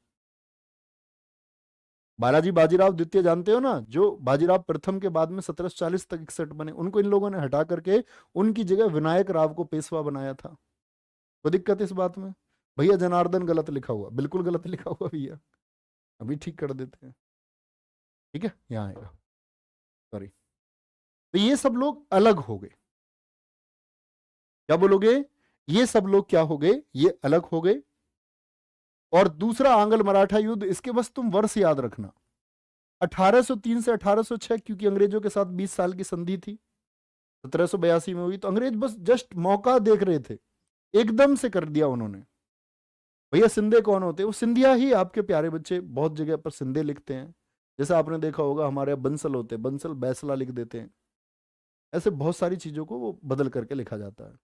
बालाजी बाजीराव द्वितीय जानते हो ना, जो बाजीराव प्रथम के बाद में 1740 तक 61 बने, उनको इन लोगों ने हटा करके उनकी जगह विनायक राव को पेशवा बनाया था। तो दिक्कत इस बात में, भैया जनार्दन गलत लिखा हुआ, बिल्कुल गलत लिखा हुआ भैया, अभी ठीक कर देते हैं, ठीक है, यहां आएगा, सॉरी। तो ये सब लोग अलग हो गए, क्या बोलोगे, ये सब लोग क्या हो गए, ये अलग हो गए। और दूसरा आंग्ल मराठा युद्ध, इसके बस तुम वर्ष याद रखना, 1803 से 1806, क्योंकि अंग्रेजों के साथ 20 साल की संधि थी, 1782 में हुई, तो अंग्रेज बस जस्ट मौका देख रहे थे, एकदम से कर दिया उन्होंने। भैया सिंधे कौन होते हैं, वो सिंधिया ही, आपके प्यारे बच्चे बहुत जगह पर सिंधे लिखते हैं, जैसे आपने देखा होगा हमारे यहाँ बंसल होते हैं, बंसल बैसला लिख देते हैं, ऐसे बहुत सारी चीजों को वो बदल करके लिखा जाता है।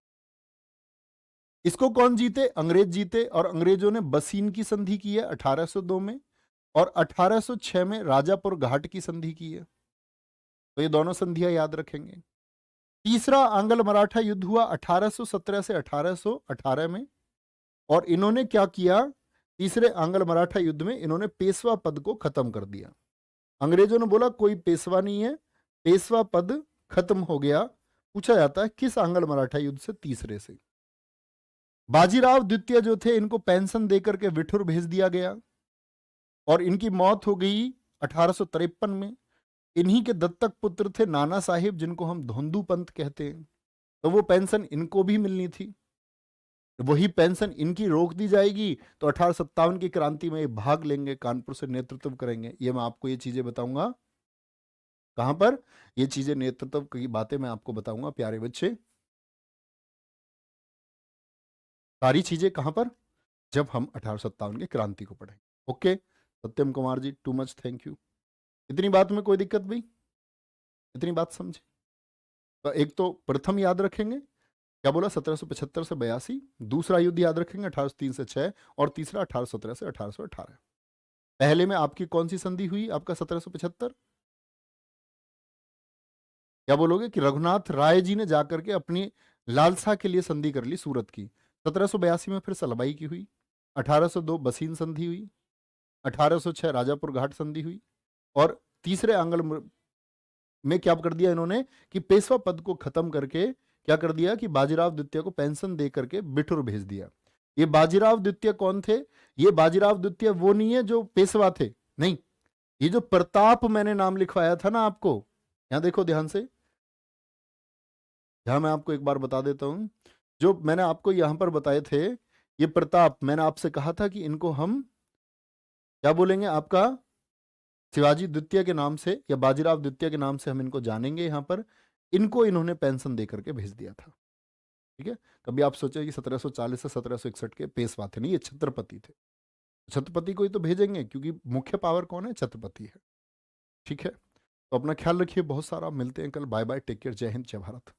इसको कौन जीते, अंग्रेज जीते, और अंग्रेजों ने बसीन की संधि की है 1802 में, और 1806 में राजापुर घाट की संधि की है। तो ये दोनों संधियां याद रखेंगे। तीसरा आंग्ल मराठा युद्ध हुआ 1817 से 1818 में, और इन्होंने क्या किया, तीसरे आंग्ल मराठा युद्ध में इन्होंने पेशवा पद को खत्म कर दिया। अंग्रेजों ने बोला कोई पेशवा नहीं है, पेशवा पद खत्म हो गया। पूछा जाता है किस आंग्ल मराठा युद्ध से, तीसरे से। बाजीराव द्वितीय जो थे इनको पेंशन देकर के विठुर भेज दिया गया, और इनकी मौत हो गई 1853 में। इन्हीं के दत्तक पुत्र थे नाना साहिब, जिनको हम धोंदू पंत कहते हैं, तो वो पेंशन इनको भी मिलनी थी, वही पेंशन इनकी रोक दी जाएगी। तो 1857 की क्रांति में भाग लेंगे, कानपुर से नेतृत्व करेंगे। ये मैं आपको ये चीजें बताऊंगा कहां पर, ये चीजें नेतृत्व की बातें मैं आपको बताऊंगा प्यारे बच्चे, सारी चीजें कहां पर, जब हम 1857 की क्रांति को पढ़ेंगे। Okay Satyam Kumar ji, too much thank you. इतनी बात में कोई दिक्कत भाई, इतनी बात समझे। तो एक तो प्रथम याद रखेंगे, क्या बोला, 1775 से 82, दूसरा युद्ध याद रखेंगे 1803 से 6, और तीसरा 1817 से 1818। पहले में आपकी कौन सी संधि हुई, आपका 1775, क्या बोलोगे कि रघुनाथ राय जी ने जाकर के अपनी लालसा के लिए संधि कर ली सूरत की। 1782 में फिर सलबाई की हुई, 1802 बसीन संधि हुई, 1806 राजापुर घाट संधि हुई, और तीसरे आंग्ल में क्या कर दिया इन्होंने कि पेशवा पद को खत्म करके क्या कर दिया कि बाजीराव द्वितीय को पेंशन दे करके बिठुर भेज दिया। ये बाजीराव द्वितीय कौन थे, ये बाजीराव द्वितीय वो नहीं है जो पेशवा थे, नहीं, ये जो प्रताप मैंने नाम लिखवाया था ना आपको, यहां देखो ध्यान से, यहां मैं आपको एक बार बता देता हूं, जो मैंने आपको यहां पर बताए थे, ये प्रताप, मैंने आपसे कहा था कि इनको हम क्या बोलेंगे, आपका शिवाजी द्वितीय के नाम से या बाजीराव द्वितीय के नाम से हम इनको जानेंगे। यहां पर इनको इन्होंने पेंशन दे करके भेज दिया था, ठीक है। कभी आप सोचे कि 1740 से 1761 के पेशवा थे, नहीं, ये छत्रपति थे। छत्रपति को ही तो भेजेंगे, क्योंकि मुख्य पावर कौन है, छत्रपति है, ठीक है। तो अपना ख्याल रखिए बहुत सारा, मिलते हैं कल, बाय बाय, टेक केयर, जय हिंद, जय भारत।